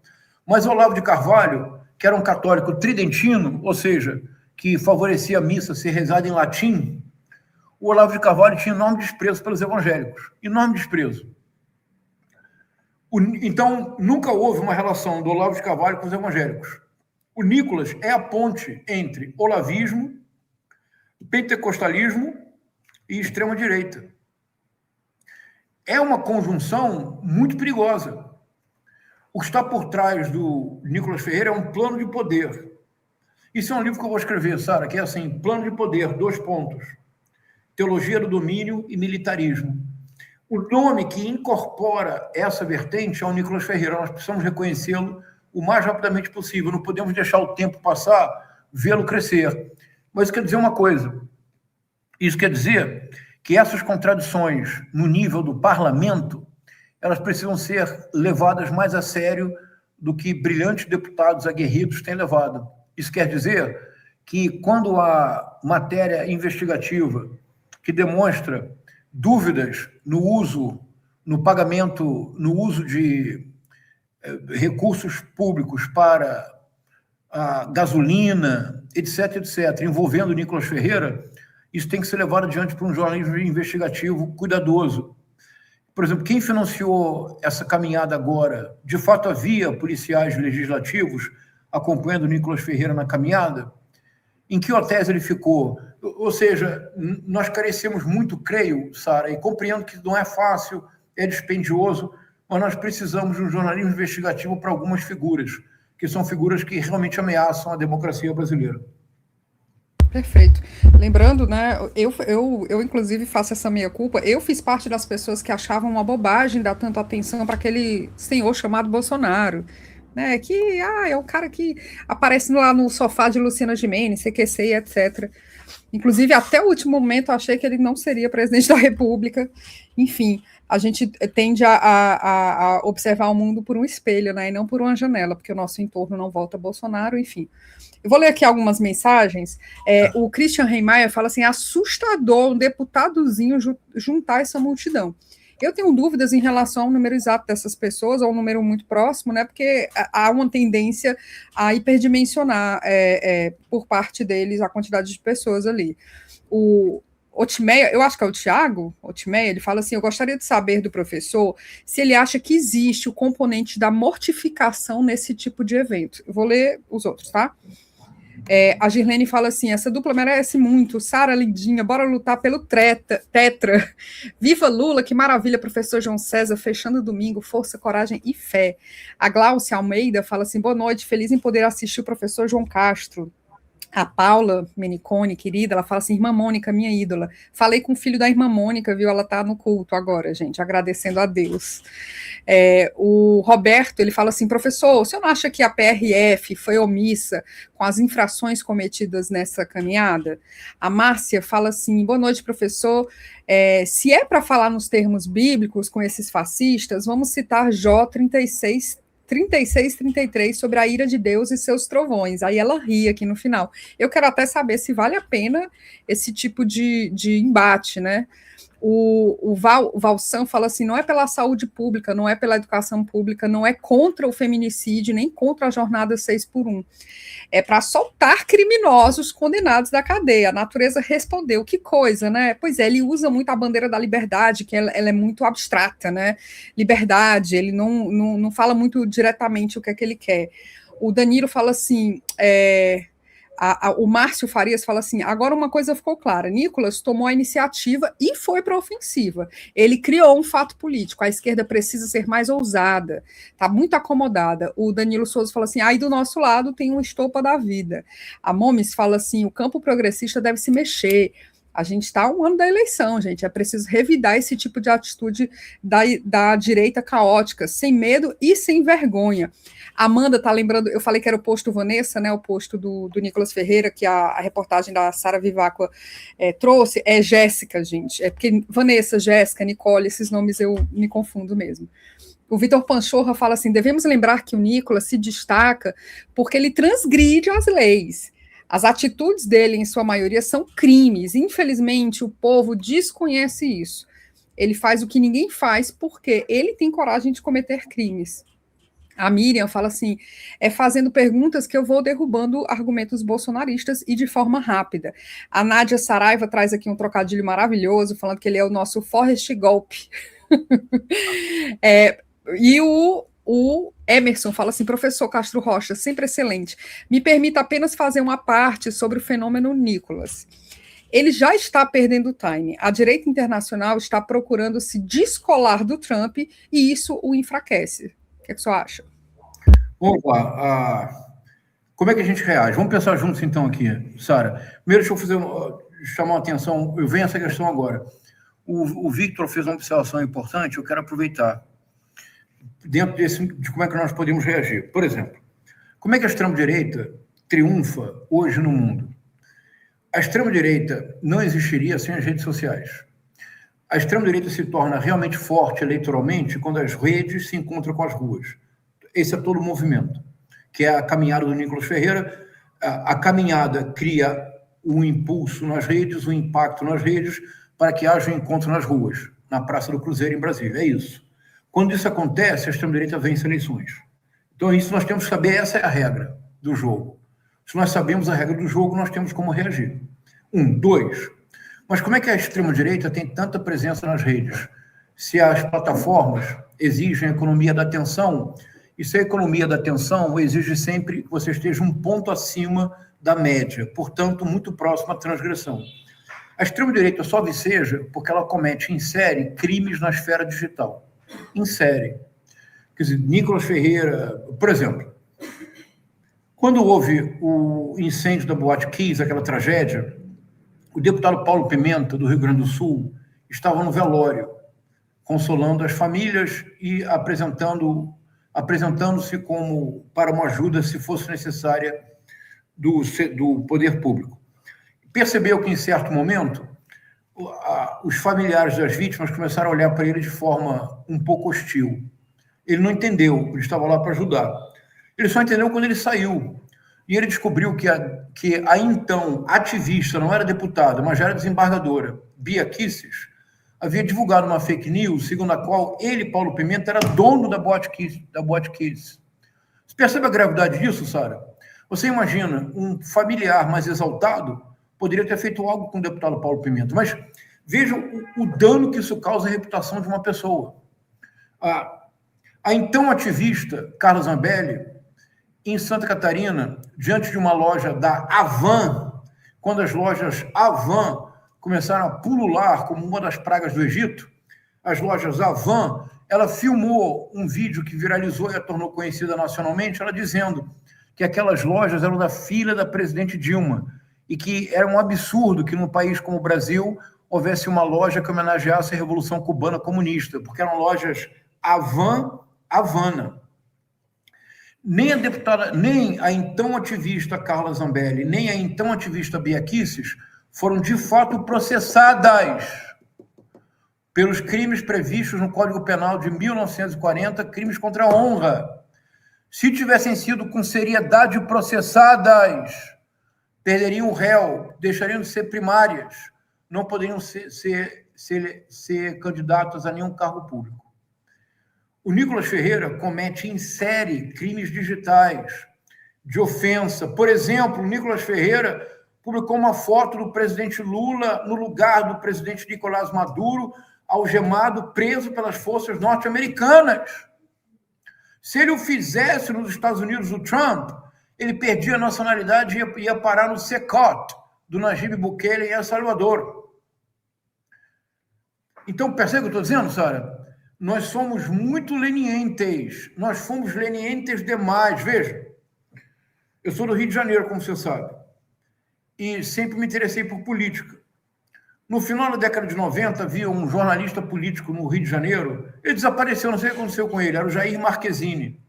Mas Olavo de Carvalho, que era um católico tridentino, ou seja, que favorecia a missa ser rezada em latim, o Olavo de Carvalho tinha enorme desprezo pelos evangélicos. Enorme desprezo. Então, nunca houve uma relação do Olavo de Carvalho com os evangélicos. O Nicolas é a ponte entre olavismo, pentecostalismo e extrema-direita. É uma conjunção muito perigosa. O que está por trás do Nicolas Ferreira é um plano de poder. Isso é um livro que eu vou escrever, Sara, que é assim, plano de poder, 2 pontos. Teologia do domínio e militarismo. O nome que incorpora essa vertente é o Nicolas Ferreira. Nós precisamos reconhecê-lo o mais rapidamente possível. Não podemos deixar o tempo passar, vê-lo crescer. Mas isso quer dizer uma coisa. Isso quer dizer que essas contradições no nível do parlamento, elas precisam ser levadas mais a sério do que brilhantes deputados aguerridos têm levado. Isso quer dizer que quando há matéria investigativa que demonstra dúvidas no uso, no pagamento, no uso de recursos públicos para a gasolina, etc., envolvendo o Nicolas Ferreira, isso tem que ser levado adiante por um jornalismo investigativo cuidadoso. Por exemplo, quem financiou essa caminhada agora? De fato, havia policiais legislativos acompanhando o Nicolas Ferreira na caminhada? Em que hotéis ele ficou? Ou seja, nós carecemos muito, creio, Sara, e compreendo que não é fácil é dispendioso, mas nós precisamos de um jornalismo investigativo para algumas figuras, que são figuras que realmente ameaçam a democracia brasileira. Perfeito. Lembrando, né, eu inclusive faço essa meia-culpa, eu fiz parte das pessoas que achavam uma bobagem dar tanta atenção para aquele senhor chamado Bolsonaro, né, que é o cara que aparece lá no sofá de Luciana Gimenez, CQC, etc. Inclusive, até o último momento, eu achei que ele não seria presidente da República. Enfim, a gente tende a observar o mundo por um espelho, né, e não por uma janela, porque o nosso entorno não volta a Bolsonaro, enfim. Eu vou ler aqui algumas mensagens. O Christian Reimeyer fala assim, assustador um deputadozinho juntar essa multidão. Eu tenho dúvidas em relação ao número exato dessas pessoas, ou um número muito próximo, né? Porque há uma tendência a hiperdimensionar por parte deles a quantidade de pessoas ali. O Otimeia, eu acho que é o Tiago Otimeia, ele fala assim, eu gostaria de saber do professor se ele acha que existe o componente da mortificação nesse tipo de evento. Eu vou ler os outros, tá? A Girlene fala assim, essa dupla merece muito, Sara lindinha, bora lutar pelo tetra, viva Lula, que maravilha, professor João César, fechando o domingo, força, coragem e fé. A Glaucia Almeida fala assim, boa noite, feliz em poder assistir o professor João Castro. A Paula Menicone, querida, ela fala assim, irmã Mônica, minha ídola. Falei com o filho da irmã Mônica, viu? Ela tá no culto agora, gente, agradecendo a Deus. O Roberto, ele fala assim, professor, o senhor não acha que a PRF foi omissa com as infrações cometidas nessa caminhada? A Márcia fala assim, boa noite, professor. Se é para falar nos termos bíblicos com esses fascistas, vamos citar Jó 36, 33 sobre a ira de Deus e seus trovões. Aí ela ri aqui no final. Eu quero até saber se vale a pena esse tipo de embate, né? O Valsan fala assim, não é pela saúde pública, não é pela educação pública, não é contra o feminicídio, nem contra a jornada 6x1. É para soltar criminosos condenados da cadeia. A natureza respondeu, que coisa, né? Pois é, ele usa muito a bandeira da liberdade, que ela é muito abstrata, né? Liberdade, ele não fala muito diretamente o que é que ele quer. O Danilo fala assim, o Márcio Farias fala assim, agora uma coisa ficou clara, Nicolas tomou a iniciativa e foi para a ofensiva, ele criou um fato político, a esquerda precisa ser mais ousada, está muito acomodada. O Danilo Souza fala assim, aí do nosso lado tem uma estopa da vida. A Momes fala assim, o campo progressista deve se mexer, a gente está um ano da eleição, gente, é preciso revidar esse tipo de atitude da direita caótica, sem medo e sem vergonha. A Amanda está lembrando, eu falei que era o posto Vanessa, né, o posto do Nicolas Ferreira, que a reportagem da Sara Vivacqua trouxe, é Jéssica, gente, é porque Vanessa, Jéssica, Nicole, esses nomes eu me confundo mesmo. O Vitor Panchorra fala assim, devemos lembrar que o Nicolas se destaca porque ele transgride as leis. As atitudes dele, em sua maioria, são crimes. Infelizmente, o povo desconhece isso. Ele faz o que ninguém faz porque ele tem coragem de cometer crimes. A Miriam fala assim, fazendo perguntas que eu vou derrubando argumentos bolsonaristas e de forma rápida. A Nádia Saraiva traz aqui um trocadilho maravilhoso, falando que ele é o nosso Forrest Gump. E o Emerson fala assim, professor Castro Rocha, sempre excelente. Me permita apenas fazer uma parte sobre o fenômeno Nicolas. Ele já está perdendo o time. A direita internacional está procurando se descolar do Trump e isso o enfraquece. O que é que o senhor acha? Vamos lá. Como é que a gente reage? Vamos pensar juntos, então, aqui, Sara. Primeiro, deixa eu chamar a atenção, eu venho a essa questão agora. O Victor fez uma observação importante, eu quero aproveitar, dentro de como é que nós podemos reagir. Por exemplo, como é que a extrema-direita triunfa hoje no mundo? A extrema-direita não existiria sem as redes sociais. A extrema-direita se torna realmente forte eleitoralmente quando as redes se encontram com as ruas. Esse é todo o movimento, que é a caminhada do Nicolas Ferreira. A caminhada cria um impulso nas redes, um impacto nas redes, para que haja um encontro nas ruas, na Praça do Cruzeiro, em Brasília. É isso. Quando isso acontece, a extrema-direita vence eleições. Então, isso nós temos que saber, essa é a regra do jogo. Se nós sabemos a regra do jogo, nós temos como reagir. 1, 2. Mas como é que a extrema-direita tem tanta presença nas redes? Se as plataformas exigem a economia da atenção, e se a economia da atenção exige sempre que você esteja um ponto acima da média, portanto, muito próximo à transgressão. A extrema-direita só viceja porque ela comete em série crimes na esfera digital. Em série. Quer dizer, Nicolas Ferreira, por exemplo, quando houve o incêndio da Boate Kiss, aquela tragédia, o deputado Paulo Pimenta, do Rio Grande do Sul, estava no velório, consolando as famílias e apresentando-se como para uma ajuda, se fosse necessária, do poder público. Percebeu que, em certo momento, os familiares das vítimas começaram a olhar para ele de forma um pouco hostil. Ele não entendeu, ele estava lá para ajudar. Ele só entendeu quando ele saiu. E ele descobriu que a então ativista, não era deputada, mas já era desembargadora, Bia Kicis, havia divulgado uma fake news, segundo a qual ele, Paulo Pimenta, era dono da Boate Kiss. Você percebe a gravidade disso, Sara? Você imagina, um familiar mais exaltado poderia ter feito algo com o deputado Paulo Pimenta, mas veja o dano que isso causa à reputação de uma pessoa. A então ativista Carla Zambelli, em Santa Catarina, diante de uma loja da Havan, quando as lojas Havan começaram a pulular como uma das pragas do Egito, as lojas Havan, ela filmou um vídeo que viralizou e a tornou conhecida nacionalmente, ela dizendo que aquelas lojas eram da filha da presidente Dilma e que era um absurdo que num país como o Brasil houvesse uma loja que homenageasse a Revolução Cubana comunista, porque eram lojas Havana. Nem a deputada, nem a então ativista Carla Zambelli, nem a então ativista Bia Kicis foram de fato processadas pelos crimes previstos no Código Penal de 1940, crimes contra a honra. Se tivessem sido com seriedade processadas, perderiam o réu, deixariam de ser primárias, não poderiam ser candidatas a nenhum cargo público. O Nicolas Ferreira comete em série crimes digitais de ofensa. Por exemplo, o Nicolas Ferreira publicou uma foto do presidente Lula no lugar do presidente Nicolás Maduro, algemado, preso pelas forças norte-americanas. Se ele o fizesse nos Estados Unidos, o Trump, ele perdia a nacionalidade e ia parar no SECOT, do Nayib Bukele em El Salvador. Então, percebe o que eu estou dizendo, Sara? Nós somos muito lenientes. Nós fomos lenientes demais. Veja, eu sou do Rio de Janeiro, como você sabe, e sempre me interessei por política. No final da década de 90, havia um jornalista político no Rio de Janeiro, ele desapareceu, não sei o que aconteceu com ele, era o Jair Marquezine,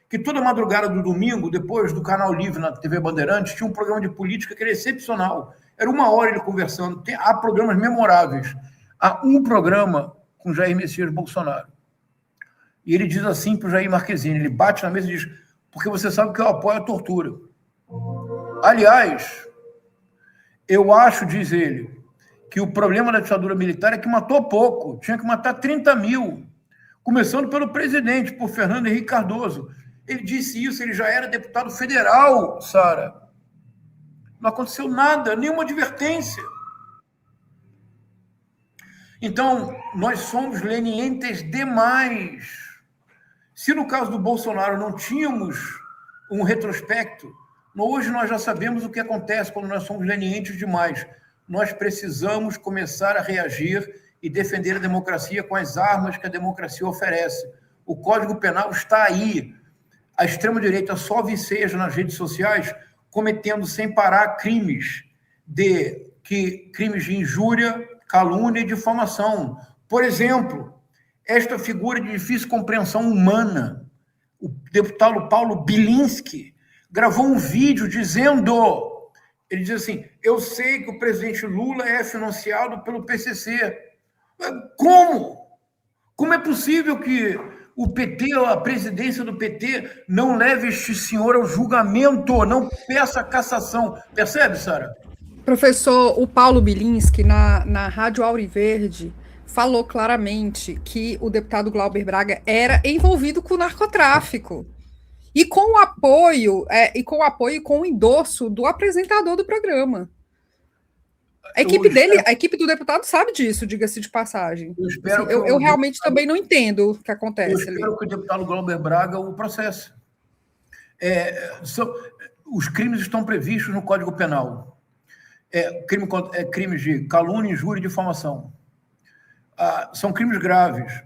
que toda madrugada do domingo, depois do Canal Livre na TV Bandeirantes, tinha um programa de política que era excepcional. Era 1 hora ele conversando. Há programas memoráveis. Há um programa com Jair Messias Bolsonaro. E ele diz assim para o Jair Marquezine, ele bate na mesa e diz, porque você sabe que eu apoio a tortura. Aliás, eu acho, diz ele, que o problema da ditadura militar é que matou pouco, tinha que matar 30 mil, começando pelo presidente, por Fernando Henrique Cardoso. Ele disse isso, ele já era deputado federal, Sara. Não aconteceu nada, nenhuma advertência. Então, nós somos lenientes demais. Se no caso do Bolsonaro não tínhamos um retrospecto, hoje nós já sabemos o que acontece quando nós somos lenientes demais. Nós precisamos começar a reagir e defender a democracia com as armas que a democracia oferece. O Código Penal está aí. A extrema-direita só viceja nas redes sociais, cometendo sem parar crimes de injúria, calúnia e difamação. Por exemplo, esta figura de difícil compreensão humana, o deputado Paulo Bilinski, gravou um vídeo dizendo, ele diz assim, eu sei que o presidente Lula é financiado pelo PCC. Como? Como é possível que o PT, a presidência do PT, não leve este senhor ao julgamento, não peça cassação? Percebe, Sara? Professor, o Paulo Bilinski, na Rádio Auriverde, falou claramente que o deputado Glauber Braga era envolvido com o narcotráfico. E com o apoio, e com o endosso do apresentador do programa. A equipe do deputado sabe disso, diga-se de passagem. Eu realmente também não entendo o que acontece. Eu espero que o deputado Glauber Braga o processe. Os crimes estão previstos no Código Penal. crimes de calúnia, injúria e difamação. São crimes graves.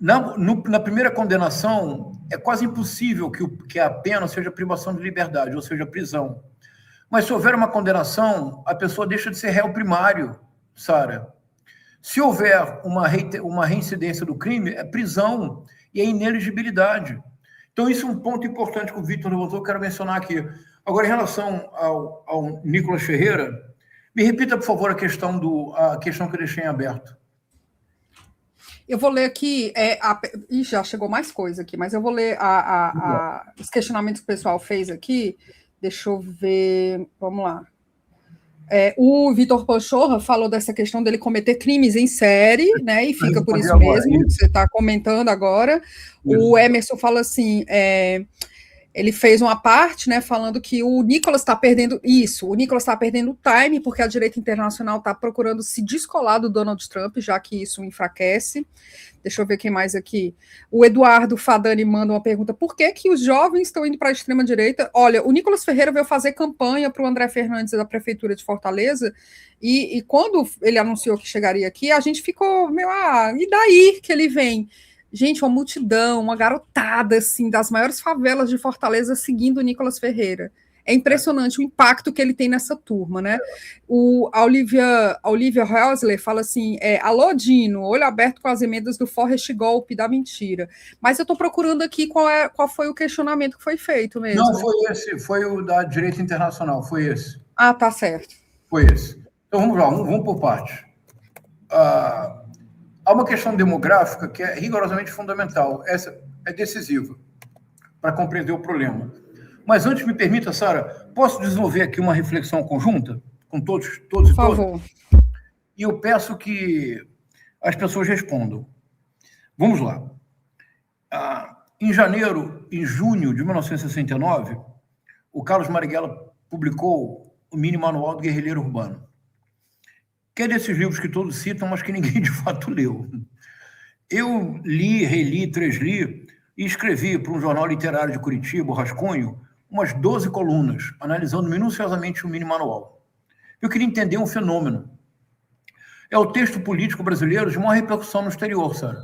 Na primeira condenação, é quase impossível que a pena seja privação de liberdade, ou seja, prisão. Mas se houver uma condenação, a pessoa deixa de ser réu primário, Sara. Se houver uma reincidência do crime, é prisão e é ineligibilidade. Então, isso é um ponto importante que o Vitor levantou, eu quero mencionar aqui. Agora, em relação ao Nicolas Ferreira, me repita, por favor, a questão que eu deixei em aberto. Eu vou ler aqui, já chegou mais coisa aqui, mas eu vou ler os questionamentos que o pessoal fez aqui. Deixa eu ver, vamos lá. O Vitor Panchorra falou dessa questão dele cometer crimes em série, né? E fica por isso mesmo, você está comentando agora. Isso. O Emerson fala assim, ele fez uma parte, né, falando que o Nicolas está perdendo isso, o Nicolas está perdendo o time, porque a direita internacional está procurando se descolar do Donald Trump, já que isso enfraquece. Deixa eu ver quem mais aqui. O Eduardo Fadani manda uma pergunta: por que os jovens estão indo para a extrema-direita? Olha, o Nicolas Ferreira veio fazer campanha para o André Fernandes da Prefeitura de Fortaleza, e quando ele anunciou que chegaria aqui, a gente ficou meio, e daí que ele vem? Gente, uma multidão, uma garotada, assim, das maiores favelas de Fortaleza seguindo o Nicolas Ferreira. É impressionante o impacto que ele tem nessa turma, né? A Olivia Helsler fala assim, alô, Dino, olho aberto com as emendas do Forrest Golpe da mentira. Mas eu estou procurando aqui qual foi o questionamento que foi feito mesmo. Não, foi esse, foi o da direita internacional, foi esse. Ah, tá certo. Foi esse. Então, vamos lá, vamos por partes. Há uma questão demográfica que é rigorosamente fundamental, essa é decisiva para compreender o problema. Mas antes, me permita, Sara, posso desenvolver aqui uma reflexão conjunta com todos e todas? Por favor. E eu peço que as pessoas respondam. Vamos lá. Em junho de 1969, o Carlos Marighella publicou o Mini Manual do Guerrilheiro Urbano, que é desses livros que todos citam, mas que ninguém de fato leu. Eu li, reli, transli e escrevi para um jornal literário de Curitiba, o Rascunho, umas 12 colunas, analisando minuciosamente o Mini Manual. Eu queria entender um fenômeno. É o texto político brasileiro de maior repercussão no exterior, Sara.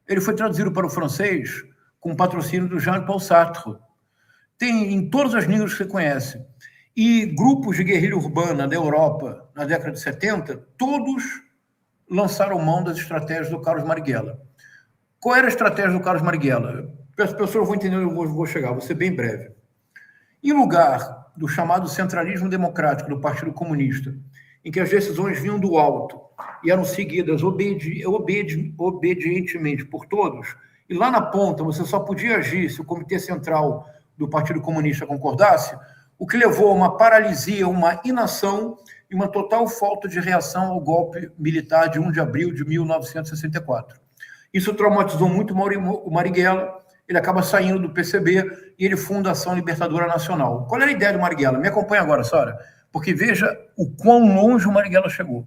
Ele foi traduzido para o francês com patrocínio do Jean-Paul Sartre. Tem em todas as línguas que você conhece. E grupos de guerrilha urbana da Europa, na década de 70, todos lançaram mão das estratégias do Carlos Marighella. Qual era a estratégia do Carlos Marighella? As pessoas vão entender onde eu vou chegar, vou ser bem breve. Em lugar do chamado centralismo democrático do Partido Comunista, em que as decisões vinham do alto e eram seguidas obedientemente por todos, e lá na ponta você só podia agir se o Comitê Central do Partido Comunista concordasse, o que levou a uma paralisia, uma inação e uma total falta de reação ao golpe militar de 1 de abril de 1964. Isso traumatizou muito o Marighella, ele acaba saindo do PCB e ele funda a Ação Libertadora Nacional. Qual era a ideia do Marighella? Me acompanha agora, Sara, porque veja o quão longe o Marighella chegou.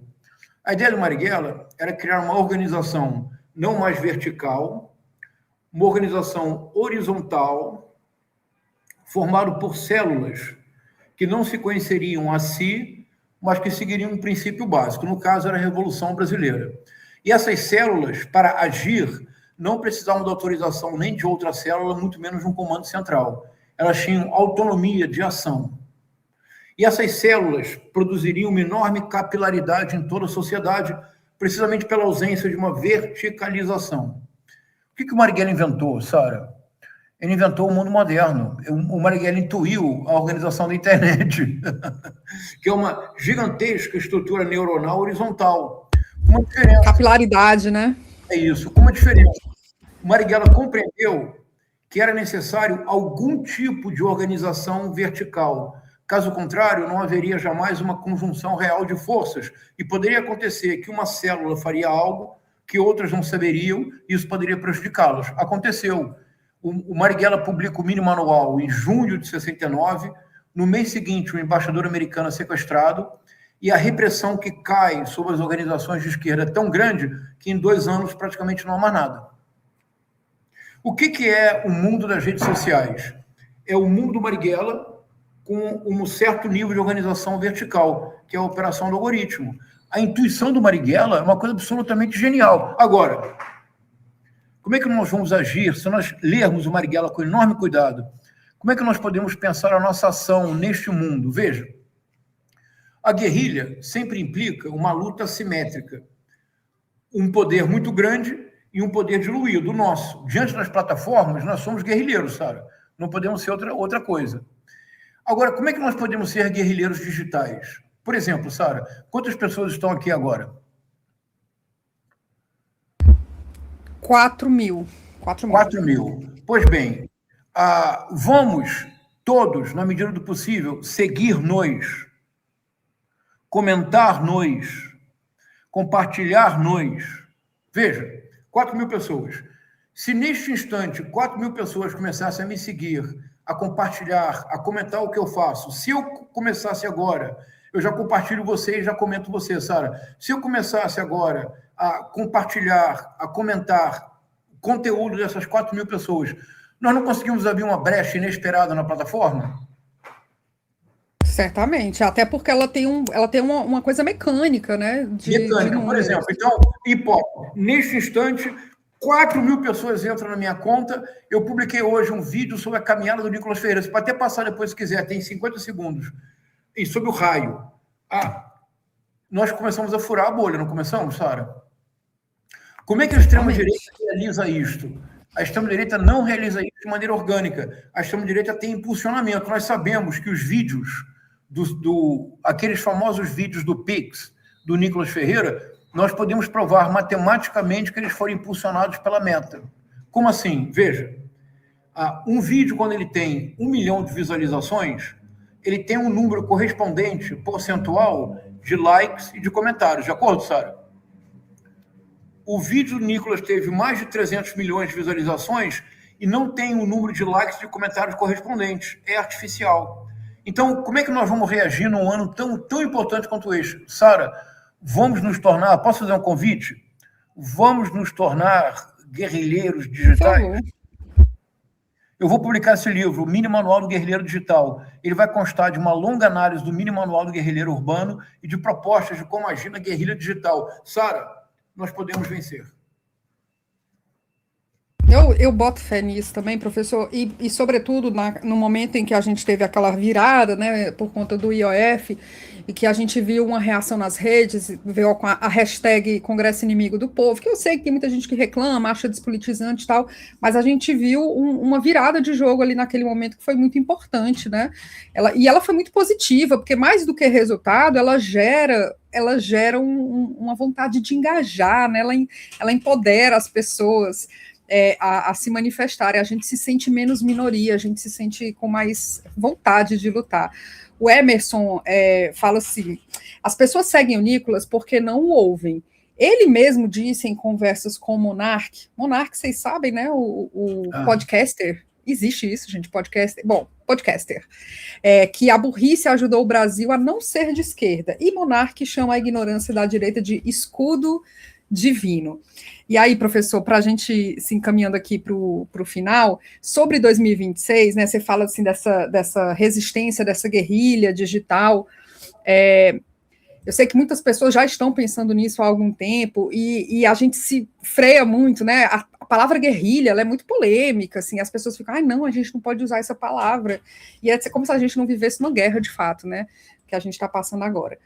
A ideia do Marighella era criar uma organização não mais vertical, uma organização horizontal, formada por células que não se conheceriam a si, mas que seguiriam um princípio básico. No caso, era a Revolução Brasileira. E essas células, para agir, não precisavam de autorização nem de outra célula, muito menos de um comando central. Elas tinham autonomia de ação. E essas células produziriam uma enorme capilaridade em toda a sociedade, precisamente pela ausência de uma verticalização. O que o Marighella inventou, Sara? Ele inventou o mundo moderno. O Marighella intuiu a organização da internet, que é uma gigantesca estrutura neuronal horizontal. Uma diferença. Capilaridade, né? É isso. Com uma diferença. O Marighella compreendeu que era necessário algum tipo de organização vertical. Caso contrário, não haveria jamais uma conjunção real de forças. E poderia acontecer que uma célula faria algo que outras não saberiam e isso poderia prejudicá-las. Aconteceu. O Marighella publica o Mini Manual em junho de 69. No mês seguinte, o embaixador americano é sequestrado e a repressão que cai sobre as organizações de esquerda é tão grande que em 2 anos praticamente não há mais nada. O que é o mundo das redes sociais? É o mundo do Marighella com um certo nível de organização vertical, que é a operação do algoritmo. A intuição do Marighella é uma coisa absolutamente genial. Agora, como é que nós vamos agir se nós lermos o Marighella com enorme cuidado? Como é que nós podemos pensar a nossa ação neste mundo? Veja, a guerrilha sempre implica uma luta assimétrica. Um poder muito grande e um poder diluído, o nosso. Diante das plataformas, nós somos guerrilheiros, Sara. Não podemos ser outra coisa. Agora, como é que nós podemos ser guerrilheiros digitais? Por exemplo, Sara, quantas pessoas estão aqui agora? 4.000. 4.000. Pois bem, vamos todos, na medida do possível, seguir-nos, comentar-nos, compartilhar-nos. Veja, 4.000 pessoas. Se neste instante 4.000 pessoas começassem a me seguir, a compartilhar, a comentar o que eu faço, se eu começasse agora, eu já compartilho você e já comento você, Sara. Se eu começasse agora a compartilhar, a comentar o conteúdo dessas 4.000 pessoas, nós não conseguimos abrir uma brecha inesperada na plataforma? Certamente, até porque ela tem uma coisa mecânica, né? Mecânica, por exemplo. Então, neste instante, 4.000 pessoas entram na minha conta. Eu publiquei hoje um vídeo sobre a caminhada do Nicolas Ferreira. Você pode até passar depois se quiser, tem 50 segundos. E sobre o raio. Nós começamos a furar a bolha, não começamos, Sara? Como é que a extrema-direita realiza isto? A extrema-direita não realiza isso de maneira orgânica. A extrema-direita tem impulsionamento. Nós sabemos que os vídeos, aqueles famosos vídeos do Pix, do Nicolas Ferreira, nós podemos provar matematicamente que eles foram impulsionados pela Meta. Como assim? Veja, um vídeo, quando ele tem 1 milhão de visualizações, ele tem um número correspondente, percentual, de likes e de comentários. De acordo, Sara? O vídeo do Nicolas teve mais de 300 milhões de visualizações e não tem um número de likes e de comentários correspondentes. É artificial. Então, como é que nós vamos reagir num ano tão importante quanto este? Sara, vamos nos tornar... Posso fazer um convite? Vamos nos tornar guerrilheiros digitais? Eu vou publicar esse livro, o Mini Manual do Guerrilheiro Digital. Ele vai constar de uma longa análise do Mini Manual do Guerrilheiro Urbano e de propostas de como agir na guerrilha digital. Sara, nós podemos vencer. Eu boto fé nisso também, professor, e sobretudo no momento em que a gente teve aquela virada, né, por conta do IOF, e que a gente viu uma reação nas redes, veio com a hashtag Congresso Inimigo do Povo, que eu sei que tem muita gente que reclama, acha despolitizante e tal, mas a gente viu uma virada de jogo ali naquele momento que foi muito importante, né, ela foi muito positiva, porque mais do que resultado, ela gera uma vontade de engajar, né, ela empodera as pessoas, a se manifestarem, a gente se sente menos minoria, a gente se sente com mais vontade de lutar. O Emerson fala assim, as pessoas seguem o Nicolas porque não o ouvem. Ele mesmo disse em conversas com o Monark, vocês sabem, né, o podcaster, existe isso, gente, podcaster, que a burrice ajudou o Brasil a não ser de esquerda, e Monark chama a ignorância da direita de escudo divino. E aí, professor, para a gente se encaminhando aqui para o final, sobre 2026, né, você fala assim dessa resistência, dessa guerrilha digital, eu sei que muitas pessoas já estão pensando nisso há algum tempo, e a gente se freia muito, né, a palavra guerrilha, ela é muito polêmica, assim, as pessoas ficam, não, a gente não pode usar essa palavra, e é como se a gente não vivesse uma guerra de fato, né, que a gente está passando agora.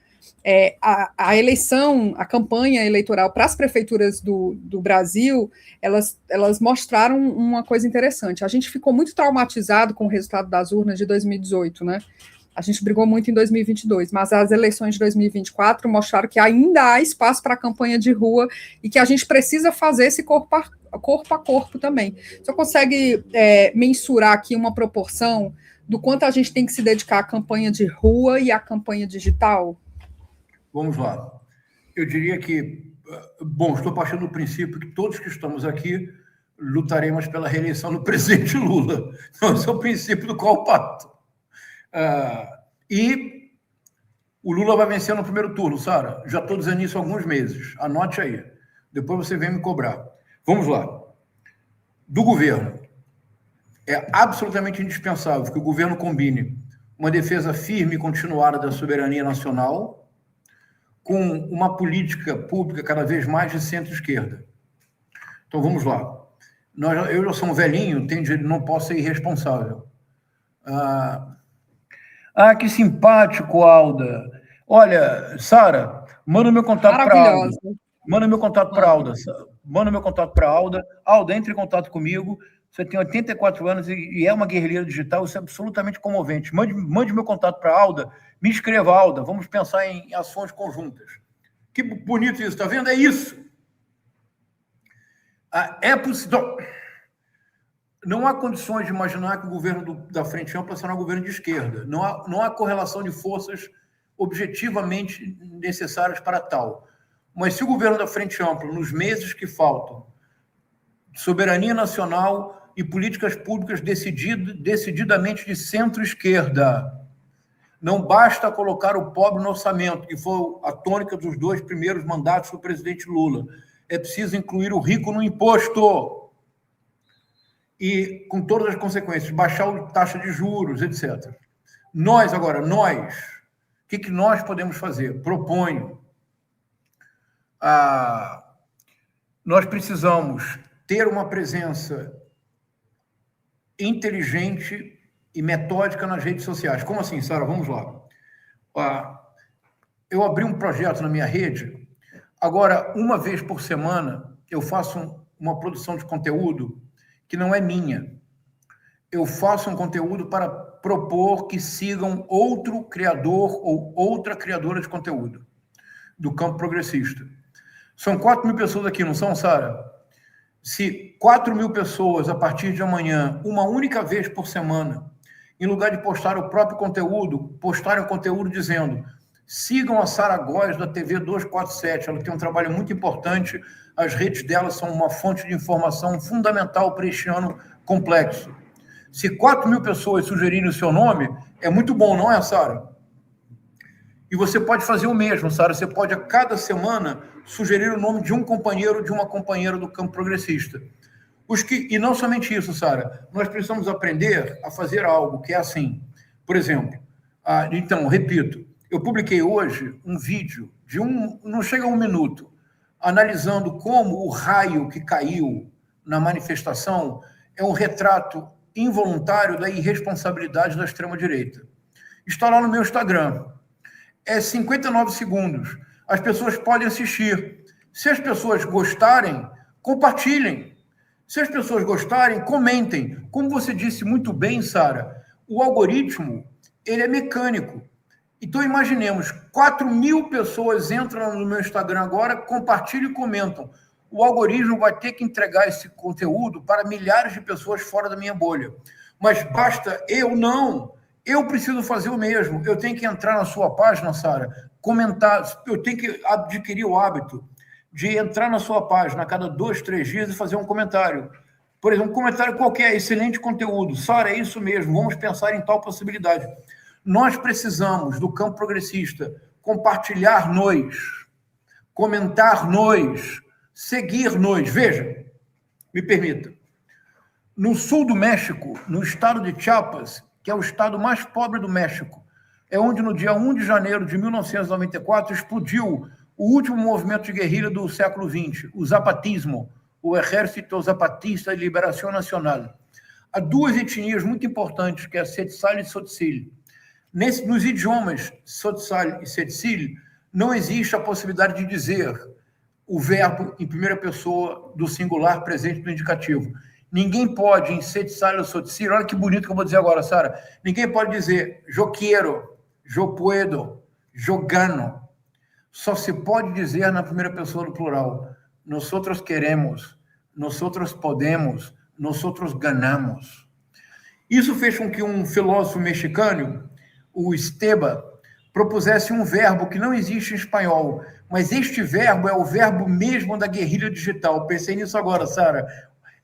A eleição, a campanha eleitoral para as prefeituras do Brasil, elas mostraram uma coisa interessante. A gente ficou muito traumatizado com o resultado das urnas de 2018, né? A gente brigou muito em 2022, mas as eleições de 2024 mostraram que ainda há espaço para a campanha de rua e que a gente precisa fazer esse corpo a corpo também. Você consegue mensurar aqui uma proporção do quanto a gente tem que se dedicar à campanha de rua e à campanha digital? Vamos lá. Eu diria que, estou partindo do princípio que todos que estamos aqui lutaremos pela reeleição do presidente Lula. Então, esse é o princípio do qual parto. E o Lula vai vencer no primeiro turno, Sara. Já estou dizendo isso há alguns meses. Anote aí. Depois você vem me cobrar. Vamos lá. Do governo. É absolutamente indispensável que o governo combine uma defesa firme e continuada da soberania nacional, com uma política pública cada vez mais de centro-esquerda. Então, vamos lá. Eu já sou um velhinho, não posso ser irresponsável. Que simpático, Alda. Olha, Sara, manda meu contato para a Alda. Manda meu contato para a Alda. Manda meu contato para a Alda. Alda, entre em contato comigo. Você tem 84 anos e é uma guerrilheira digital, isso é absolutamente comovente. Mande meu contato para a Alda, me inscreva, Alda, vamos pensar em ações conjuntas. Que bonito isso, está vendo? É isso. É possível. Não há condições de imaginar que o governo da Frente Ampla será um governo de esquerda. Não há correlação de forças objetivamente necessárias para tal. Mas se o governo da Frente Ampla, nos meses que faltam, soberania nacional e políticas públicas decididamente de centro-esquerda, não basta colocar o pobre no orçamento, que foi a tônica dos 2 primeiros mandatos do presidente Lula. É preciso incluir o rico no imposto. E com todas as consequências, baixar a taxa de juros, etc. Nós, o que nós podemos fazer? Proponho. Nós precisamos ter uma presença inteligente e metódica nas redes sociais. Como assim, Sara? Vamos lá. Eu abri um projeto na minha rede. Agora, uma vez por semana, eu faço uma produção de conteúdo que não é minha. Eu faço um conteúdo para propor que sigam outro criador ou outra criadora de conteúdo do campo progressista. São 4.000 pessoas aqui, não são, Sara? Se 4.000 pessoas, a partir de amanhã, uma única vez por semana, em lugar de postar o próprio conteúdo, postarem o conteúdo dizendo: sigam a Sara Góes da TV 247, ela tem um trabalho muito importante, as redes dela são uma fonte de informação fundamental para este ano complexo. Se 4.000 pessoas sugerirem o seu nome, é muito bom, não é, Sara? E você pode fazer o mesmo, Sara. Você pode, a cada semana, sugerir o nome de um companheiro ou de uma companheira do campo progressista. E não somente isso, Sara. Nós precisamos aprender a fazer algo que é assim. Por exemplo, então, repito, eu publiquei hoje um vídeo de não chega a 1 minuto, analisando como o raio que caiu na manifestação é um retrato involuntário da irresponsabilidade da extrema-direita. Está lá no meu Instagram. É 59 segundos. As pessoas podem assistir. Se as pessoas gostarem, compartilhem. Se as pessoas gostarem, comentem. Como você disse muito bem, Sara, o algoritmo, ele é mecânico. Então, imaginemos, 4.000 pessoas entram no meu Instagram agora, compartilham e comentam. O algoritmo vai ter que entregar esse conteúdo para milhares de pessoas fora da minha bolha. Mas basta eu preciso fazer o mesmo. Eu tenho que entrar na sua página, Sara, comentar. Eu tenho que adquirir o hábito de entrar na sua página a cada 2, 3 dias e fazer um comentário. Por exemplo, um comentário qualquer, excelente conteúdo. Sara, é isso mesmo, vamos pensar em tal possibilidade. Nós precisamos, do campo progressista, compartilhar-nos, comentar-nos, seguir-nos. Veja, me permita. No sul do México, no estado de Chiapas, que é o estado mais pobre do México, é onde no dia 1 de janeiro de 1994 explodiu o último movimento de guerrilha do século XX, o zapatismo, o Ejército Zapatista de Liberação Nacional. Há 2 etnias muito importantes, que é a Tzotzil e Tzotzil. Nos idiomas Tzotzil e Tzotzil, não existe a possibilidade de dizer o verbo em primeira pessoa do singular presente no indicativo. Ninguém pode, em Tzotzil ou Tzotzil, olha que bonito que eu vou dizer agora, Sara, ninguém pode dizer yo quiero, yo puedo, yo gano. Só se pode dizer na primeira pessoa do plural. Nosotros queremos, nosotros podemos, nosotros ganamos. Isso fez com que um filósofo mexicano, o Esteba, propusesse um verbo que não existe em espanhol, mas este verbo é o verbo mesmo da guerrilha digital. Pensei nisso agora, Sara.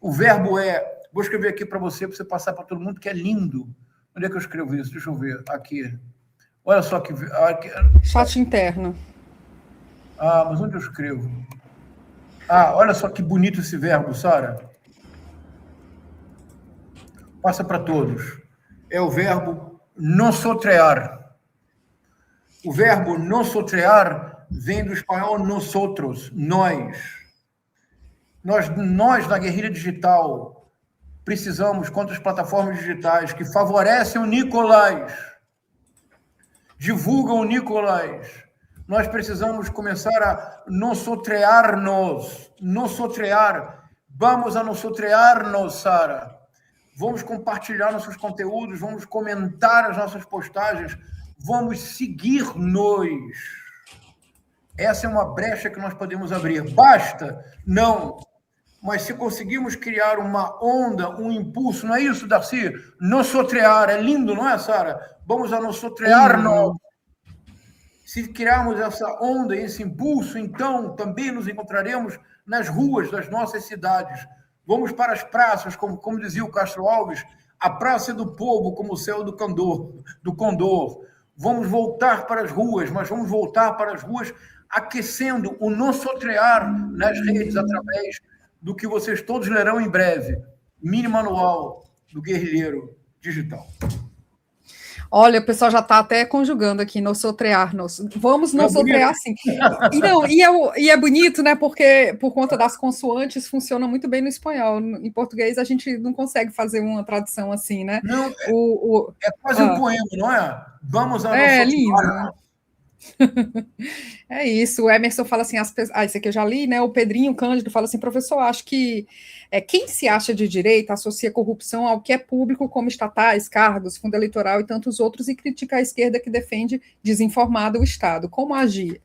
O verbo vou escrever aqui para você passar para todo mundo, que é lindo. Onde é que eu escrevo isso? Deixa eu ver. Aqui. Olha só que... Chat interno. Mas onde eu escrevo? Olha só que bonito esse verbo, Sara. Passa para todos. É o verbo nosotrear. O verbo nosotrear vem do espanhol nosotros, nós. Nós, na guerrilha digital, precisamos, contra as plataformas digitais que favorecem o Nicolás, divulgam o Nicolás, nós precisamos começar a nosotrear-nos, nosotrear. Vamos a nosotrear-nos, Sara. Vamos compartilhar nossos conteúdos, vamos comentar as nossas postagens, vamos seguir-nos. Essa é uma brecha que nós podemos abrir. Basta? Não. Mas se conseguirmos criar uma onda, um impulso, não é isso, Darcy? Nosotrear, é lindo, não é, Sara? Vamos a nosotrear-nos. Se criarmos essa onda, esse impulso, então também nos encontraremos nas ruas das nossas cidades. Vamos para as praças, como dizia o Castro Alves, a praça do povo como o céu do Condor. Vamos voltar para as ruas, mas vamos voltar para as ruas aquecendo o nosotrear nas redes através do que vocês todos lerão em breve, mini manual do guerrilheiro digital. Olha, o pessoal já está até conjugando aqui, nosotrear-nos. Vamos nosotrear, sim. E é bonito, né? Porque por conta das consoantes funciona muito bem no espanhol. Em português a gente não consegue fazer uma tradução assim, né? Não, é quase um poema, não é? Vamos a nosotrear. É lindo. É isso, o Emerson fala assim, isso aqui eu já li, né? O Pedrinho Cândido fala assim, professor, acho que quem se acha de direita associa corrupção ao que é público, como estatais, cargos, fundo eleitoral e tantos outros, e critica a esquerda que defende desinformado o Estado. Como agir?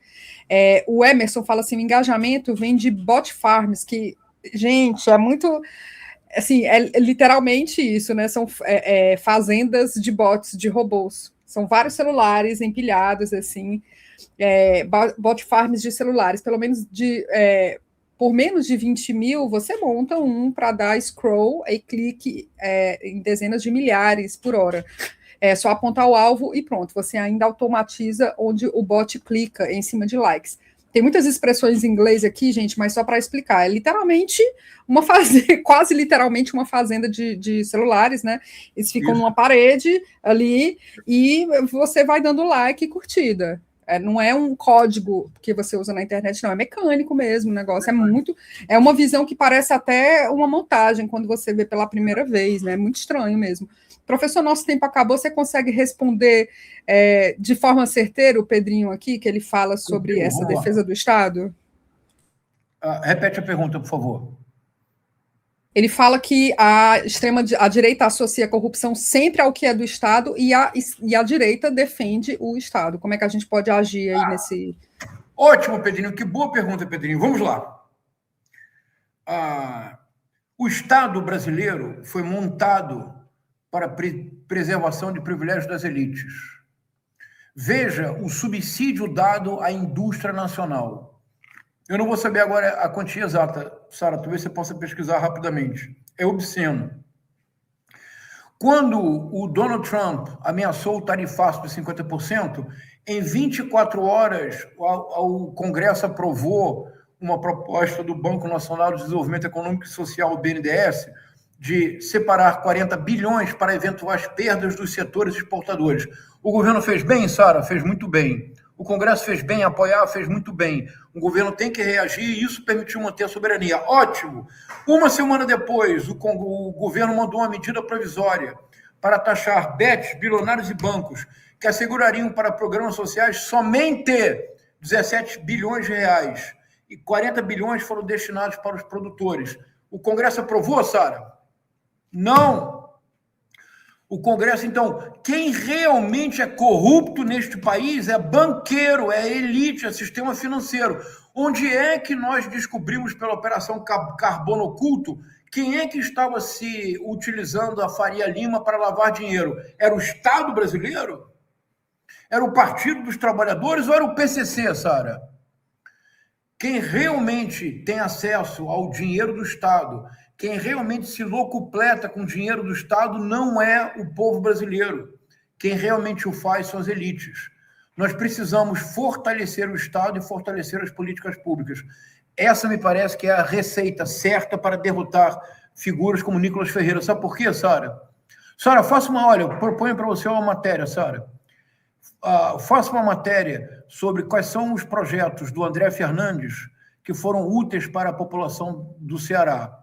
O Emerson fala assim, o engajamento vem de bot farms, que, gente, é muito... Assim, é literalmente isso, né? São fazendas de bots, de robôs. São vários celulares empilhados, assim, bot farms de celulares, pelo menos por menos de 20 mil, você monta um para dar scroll e clique em dezenas de milhares por hora. É só apontar o alvo e pronto, você ainda automatiza onde o bot clica em cima de likes. Tem muitas expressões em inglês aqui, gente, mas só para explicar. É literalmente quase literalmente uma fazenda de celulares, né? Eles ficam numa parede ali e você vai dando like e curtida. Não é um código que você usa na internet, não. É mecânico mesmo o negócio. É uma visão que parece até uma montagem quando você vê pela primeira vez, né? É muito estranho mesmo. Professor, nosso tempo acabou, você consegue responder de forma certeira o Pedrinho aqui, que ele fala sobre essa defesa do Estado? Repete a pergunta, por favor. Ele fala que a direita associa a corrupção sempre ao que é do Estado e a direita defende o Estado. Como é que a gente pode agir aí nesse... Ótimo, Pedrinho, que boa pergunta, Pedrinho. Vamos lá. O Estado brasileiro foi montado para preservação de privilégios das elites. Veja o subsídio dado à indústria nacional. Eu não vou saber agora a quantia exata, Sara, talvez você possa pesquisar rapidamente. É obsceno. Quando o Donald Trump ameaçou o tarifaço de 50%, em 24 horas o Congresso aprovou uma proposta do Banco Nacional de Desenvolvimento Econômico e Social, o BNDES, de separar 40 bilhões para eventuais perdas dos setores exportadores. O governo fez bem, Sara? Fez muito bem. O Congresso fez bem, apoiar, fez muito bem. O governo tem que reagir e isso permitiu manter a soberania. Ótimo! Uma semana depois, o governo mandou uma medida provisória para taxar bets, bilionários e bancos que assegurariam para programas sociais somente 17 bilhões de reais e 40 bilhões foram destinados para os produtores. O Congresso aprovou, Sara? Não. O Congresso, então, quem realmente é corrupto neste país é banqueiro, é elite, é sistema financeiro. Onde é que nós descobrimos pela Operação Carbono Oculto quem é que estava se utilizando a Faria Lima para lavar dinheiro? Era o Estado brasileiro? Era o Partido dos Trabalhadores ou era o PCC, Sara? Quem realmente tem acesso ao dinheiro do Estado, quem realmente se locupleta com o dinheiro do Estado não é o povo brasileiro. Quem realmente o faz são as elites. Nós precisamos fortalecer o Estado e fortalecer as políticas públicas. Essa me parece que é a receita certa para derrotar figuras como Nicolas Ferreira. Sabe por quê, Sara? Sara, olha, proponho para você uma matéria, Sara. Faça uma matéria sobre quais são os projetos do André Fernandes que foram úteis para a população do Ceará.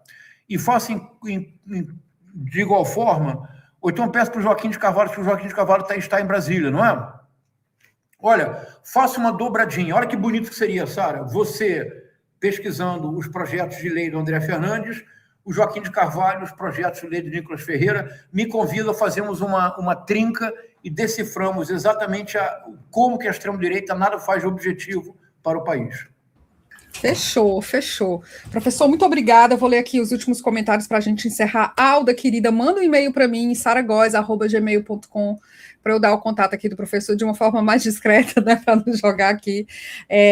E faça de igual forma, ou então peço para o Joaquim de Carvalho, que o Joaquim de Carvalho está em Brasília, não é? Olha, faça uma dobradinha. Olha que bonito que seria, Sara. Você pesquisando os projetos de lei do André Fernandes, o Joaquim de Carvalho, os projetos de lei do Nicolas Ferreira, me convida a fazermos uma trinca e deciframos exatamente como que a extrema-direita nada faz de objetivo para o país. Fechou. Professor, muito obrigada. Eu vou ler aqui os últimos comentários para a gente encerrar. Alda, querida, manda um e-mail para mim, saragoz@gmail.com, para eu dar o contato aqui do professor de uma forma mais discreta, né, para não jogar aqui.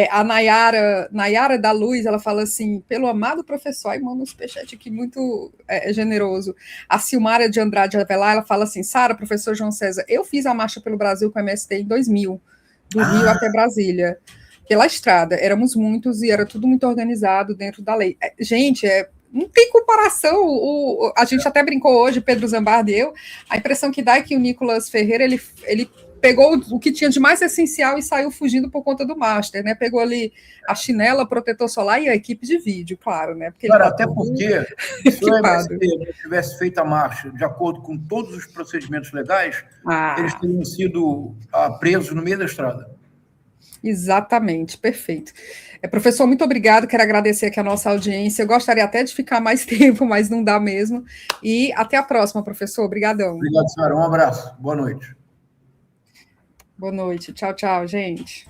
A Nayara da Luz, ela fala assim, pelo amado professor, aí manda um superchat aqui muito generoso. A Silmara de Andrade Avelar, ela fala assim, Sara, professor João César, eu fiz a Marcha pelo Brasil com o MST em 2000, do Rio até Brasília. Pela estrada, éramos muitos e era tudo muito organizado dentro da lei. Gente, não tem comparação, a gente até brincou hoje, Pedro Zambardi e eu, a impressão que dá é que o Nicolas Ferreira, ele pegou o que tinha de mais essencial e saiu fugindo por conta do Master, né? Pegou ali a chinela, protetor solar e a equipe de vídeo, claro, né? Porque claro, até porque se o MST tivesse feito a marcha de acordo com todos os procedimentos legais, eles teriam sido presos no meio da estrada. Exatamente, perfeito. Professor, muito obrigado, quero agradecer aqui a nossa audiência, eu gostaria até de ficar mais tempo, mas não dá mesmo, e até a próxima, professor, obrigadão. Obrigado, senhora, um abraço, boa noite. Boa noite, tchau, gente.